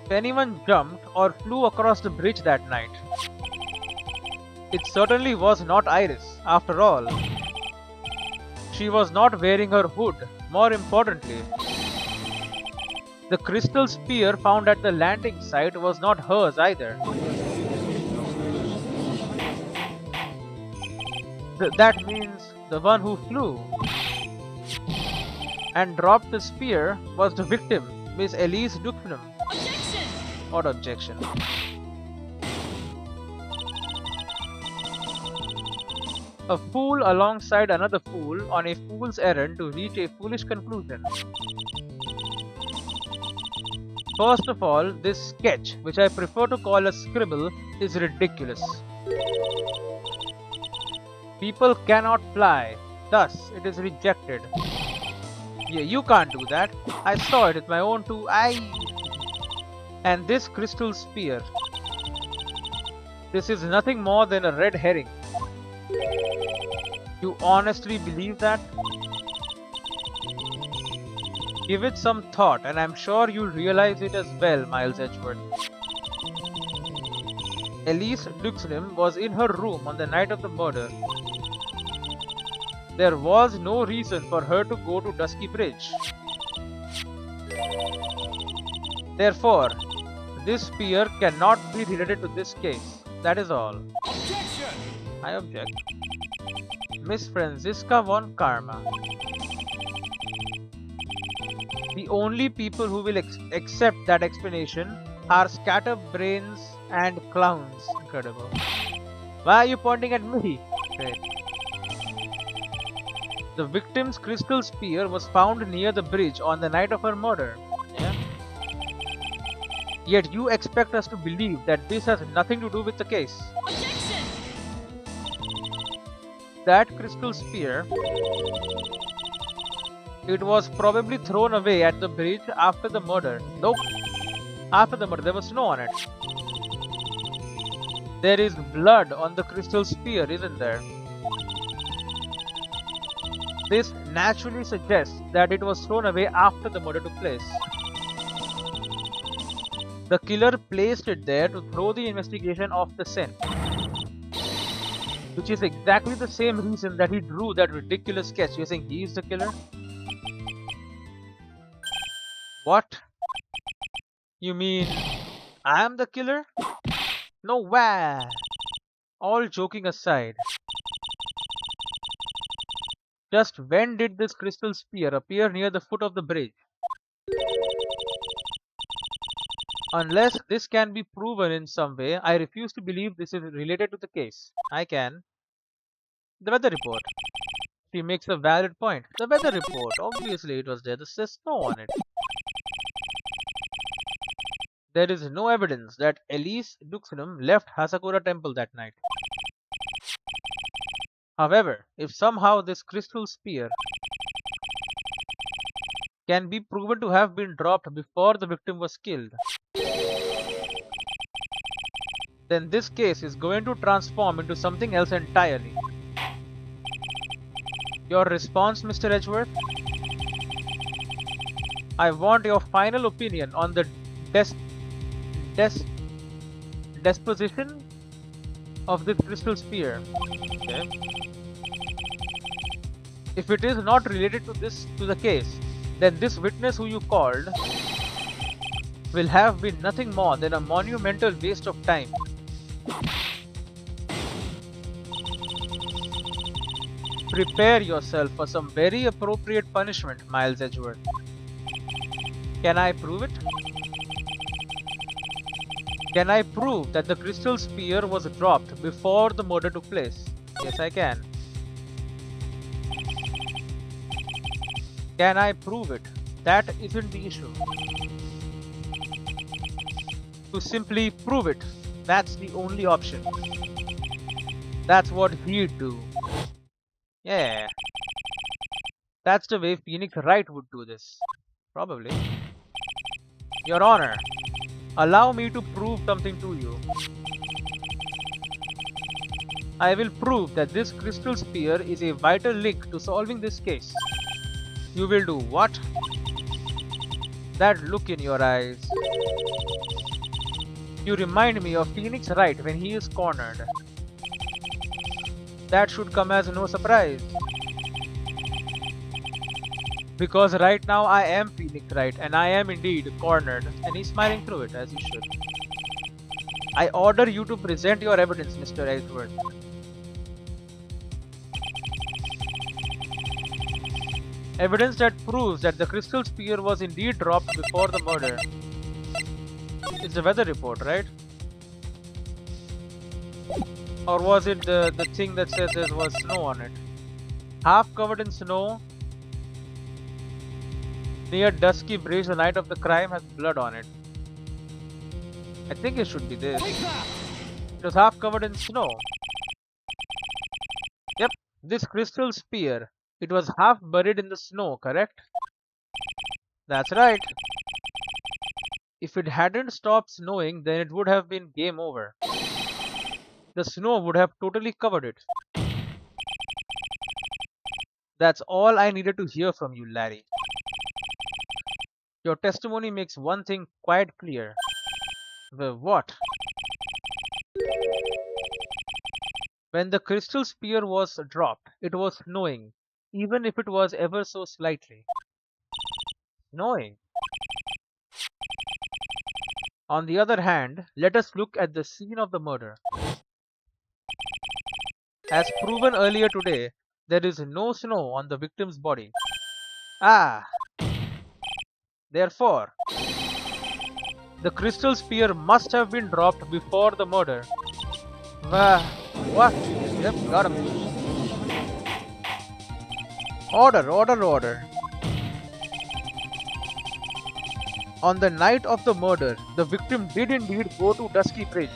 If anyone jumped or flew across the bridge that night, it certainly was not Iris, after all. She was not wearing her hood. More importantly, the crystal spear found at the landing site was not hers either. That means the one who flew and dropped the spear was the victim, Miss Elise Ducknell. Objection! Odd objection. A fool alongside another fool on a fool's errand to reach a foolish conclusion. First of all, this sketch, which I prefer to call a scribble, is ridiculous. People cannot fly, thus it is rejected. Yeah, you can't do that. I saw it with my own two eyes. And this crystal spear. This is nothing more than a red herring. You honestly believe that? Give it some thought and I'm sure you'll realize it as well, Miles Edgeworth. Elise Duxlim was in her room on the night of the murder. There was no reason for her to go to Dusky Bridge. Therefore, this spear cannot be related to this case. That is all. Objection! I object. Miss Franziska von Karma. The only people who will accept that explanation are scatterbrains and clowns. Incredible. Why are you pointing at me? Great. The victim's crystal spear was found near the bridge on the night of her murder. Yeah? Yet you expect us to believe that this has nothing to do with the case. Objection! That crystal spear, it was probably thrown away at the bridge after the murder. Nope. After the murder, there was snow on it. There is blood on the crystal spear, isn't there? This naturally suggests that it was thrown away after the murder took place. The killer placed it there to throw the investigation off the scent. Which is exactly the same reason that he drew that ridiculous sketch. You're saying he's the killer? What? You mean I'm the killer? No way! All joking aside, just when did this crystal sphere appear near the foot of the bridge? Unless this can be proven in some way, I refuse to believe this is related to the case. I can. The weather report. She makes a valid point. The weather report. Obviously, it was there. There's snow on it. There is no evidence that Elise Duxnum left Hasakura Temple that night. However, if somehow this crystal sphere can be proven to have been dropped before the victim was killed, then this case is going to transform into something else entirely. Your response, Mr. Edgeworth? I want your final opinion on the des- disposition of this crystal sphere. Okay. If it is not related to the case, then this witness who you called will have been nothing more than a monumental waste of time. Prepare yourself for some very appropriate punishment, Miles Edgeworth. Can I prove it? Can I prove that the crystal sphere was dropped before the murder took place? Yes, I can. Can I prove it? That isn't the issue. To simply prove it, that's the only option. That's what he'd do. Yeah. That's the way Phoenix Wright would do this. Probably. Your Honor, allow me to prove something to you. I will prove that this crystal sphere is a vital link to solving this case. You will do what? That look in your eyes. You remind me of Phoenix Wright when he is cornered. That should come as no surprise. Because right now I am Phoenix Wright and I am indeed cornered, and he's smiling through it as he should. I order you to present your evidence, Mr. Edgeworth. Evidence that proves that the crystal sphere was indeed dropped before the murder. It's a weather report, right? Or was it the thing that says there was snow on it? Half covered in snow near Dusky Bridge the night of the crime has blood on it. I think it should be this. It was half covered in snow. Yep, this crystal sphere. It was half buried in the snow, correct? That's right. If it hadn't stopped snowing, then it would have been game over. The snow would have totally covered it. That's all I needed to hear from you, Larry. Your testimony makes one thing quite clear. The what? When the crystal sphere was dropped, it was snowing, even if it was ever so slightly. Snowing. On the other hand, let us look at the scene of the murder. As proven earlier today, there is no snow on the victim's body. Ah! Therefore, the crystal sphere must have been dropped before the murder. What? Yep, got him. Order, order, order. On the night of the murder, the victim did indeed go to Dusky Bridge.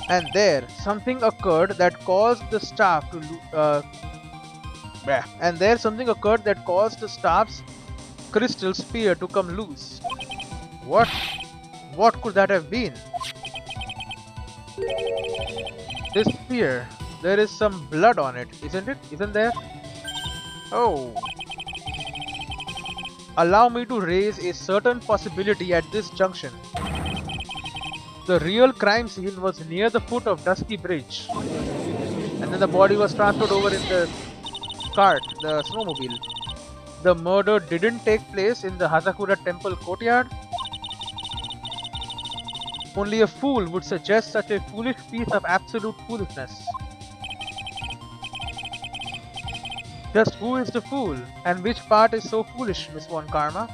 And there, something occurred that caused the staff to staff's crystal sphere to come loose. What? What could that have been? This sphere, there is some blood on it, isn't it? Isn't there? Oh. Allow me to raise a certain possibility at this junction. The real crime scene was near the foot of Dusky Bridge. And then the body was transferred over in the cart, the snowmobile. The murder didn't take place in the Hazakura temple courtyard? Only a fool would suggest such a foolish piece of absolute foolishness. Just who is the fool, and which part is so foolish, Miss Von Karma?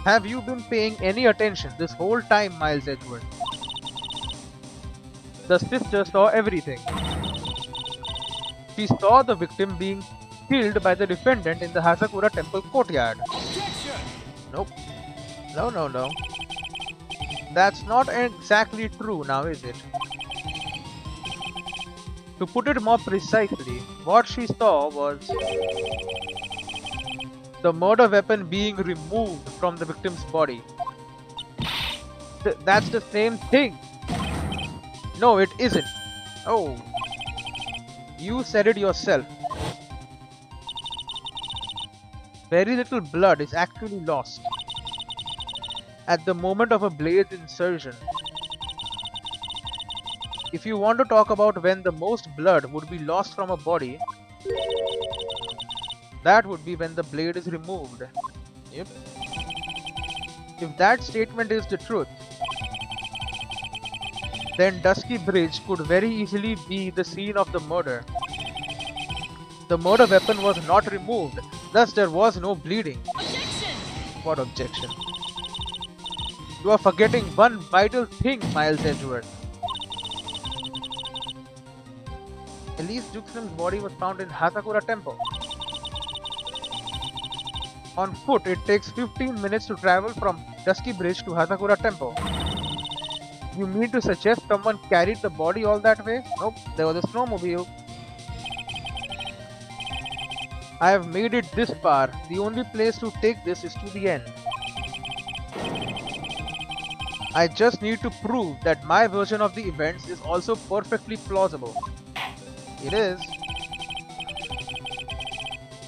Have you been paying any attention this whole time, Miles Edgeworth? The sister saw everything. She saw the victim being killed by the defendant in the Hazakura temple courtyard. Objection! Nope. No. That's not exactly true now, is it? To put it more precisely, what she saw was the murder weapon being removed from the victim's body. That's the same thing. No, it isn't. Oh. You said it yourself. Very little blood is actually lost at the moment of a blade's insertion. If you want to talk about when the most blood would be lost from a body, that would be when the blade is removed. Yep. If that statement is the truth, then Dusky Bridge could very easily be the scene of the murder. The murder weapon was not removed, thus there was no bleeding. Objection! What objection? You are forgetting one vital thing, Miles Edgeworth. Elise Juxnum's body was found in Hazakura temple. On foot, it takes 15 minutes to travel from Dusky Bridge to Hazakura temple. You mean to suggest someone carried the body all that way? Nope, there was a snowmobile. I have made it this far. The only place to take this is to the end. I just need to prove that my version of the events is also perfectly plausible. It is.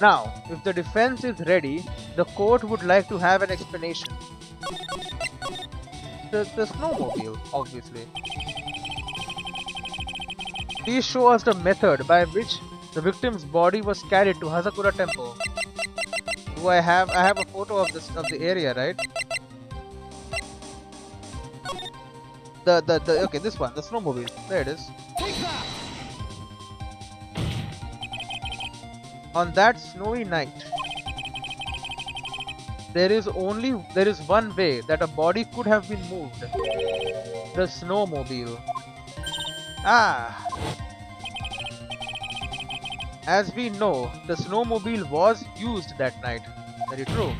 Now, if the defense is ready, the court would like to have an explanation. The snowmobile, obviously. Please show us the method by which the victim's body was carried to Hazakura temple. Do I have a photo of the area, right? Okay, this one, the snowmobile. There it is. Take that! On that snowy night, there is one way that a body could have been moved. The snowmobile. Ah! As we know, the snowmobile was used that night. Very true.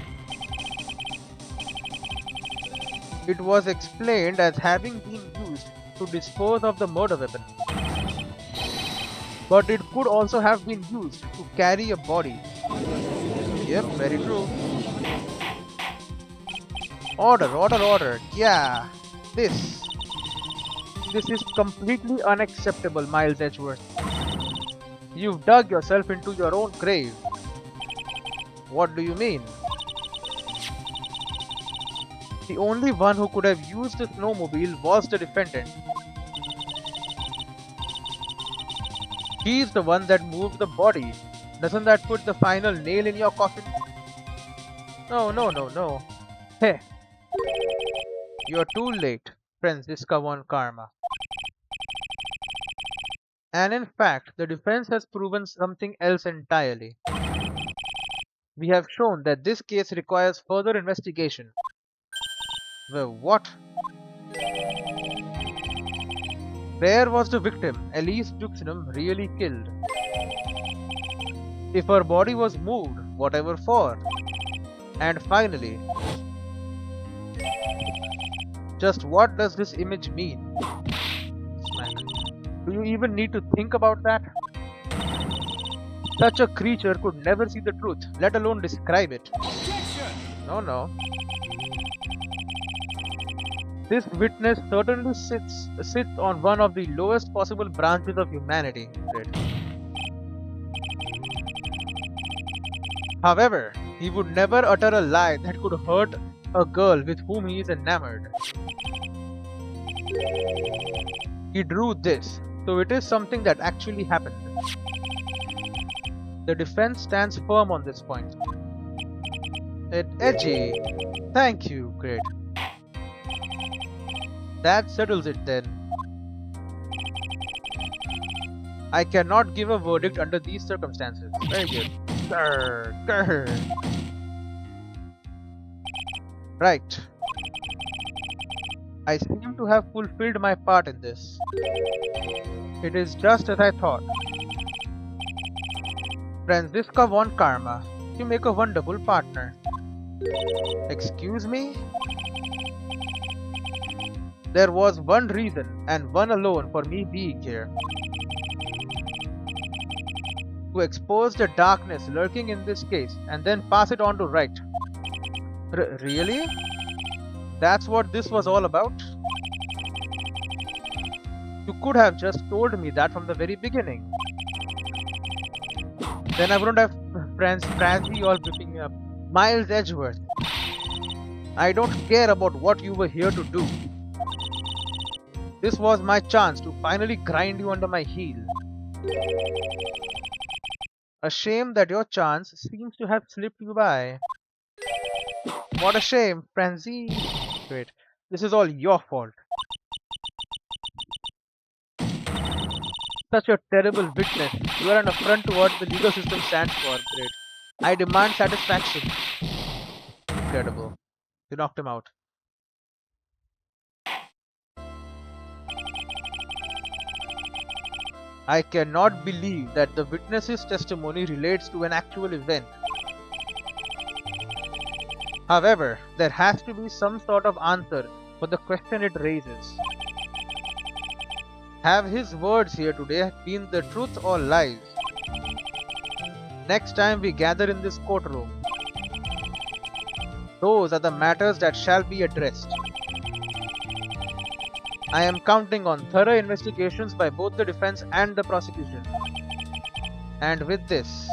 It was explained as having been used to dispose of the murder weapon. But it could also have been used to carry a body. Yep, very true. Order. Yeah, this is completely unacceptable, Miles Edgeworth. You've dug yourself into your own grave. What do you mean? The only one who could have used the snowmobile was the defendant. He's the one that moved the body. Doesn't that put the final nail in your coffin? No. Hey. You're too late, Franziska von Karma. And in fact, the defense has proven something else entirely. We have shown that this case requires further investigation. Well, what? Where was the victim, Elise Juxnum, really killed? If her body was moved, whatever for? And finally, just what does this image mean? Smack. Do you even need to think about that? Such a creature could never see the truth, let alone describe it. Objection! No. This witness certainly sits on one of the lowest possible branches of humanity. However, he would never utter a lie that could hurt a girl with whom he is enamored. He drew this, so it is something that actually happened. The defense stands firm on this point. Edgy. Thank you. Great. That settles it then. I cannot give a verdict under these circumstances. Very good. Grr, grr. Right. I seem to have fulfilled my part in this. It is just as I thought. Franziska von Karma, you make a wonderful partner. Excuse me? There was one reason, and one alone, for me being here. To expose the darkness lurking in this case, and then pass it on to Wright. Really? That's what this was all about? You could have just told me that from the very beginning. Then I wouldn't have Francie all whipping me up. Miles Edgeworth. I don't care about what you were here to do. This was my chance to finally grind you under my heel. A shame that your chance seems to have slipped you by. What a shame, Francie. Wait, this is all your fault. Such a terrible witness. You are an affront to what the legal system stands for. Great. I demand satisfaction. Incredible. You knocked him out. I cannot believe that the witness's testimony relates to an actual event. However, there has to be some sort of answer for the question it raises. Have his words here today been the truth or lies? Next time we gather in this courtroom, those are the matters that shall be addressed. I am counting on thorough investigations by both the defense and the prosecution. And with this,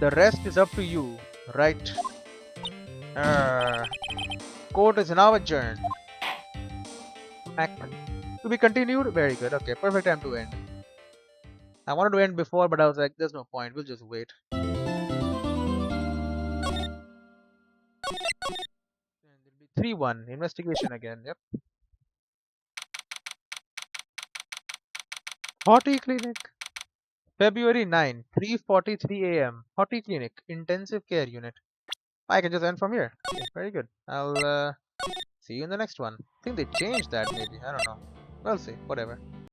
the rest is up to you, right? Court is now adjourned. To be continued? Very good. Okay, perfect time to end. I wanted to end before, but I was like, there's no point. We'll just wait. 3-1. Investigation again. Yep. Hottie Clinic. February 9, 3:43 a.m. Hottie Clinic. Intensive Care Unit. I can just end from here. Okay, very good. I'll see you in the next one. I think they changed that maybe. I don't know. We'll see. Whatever.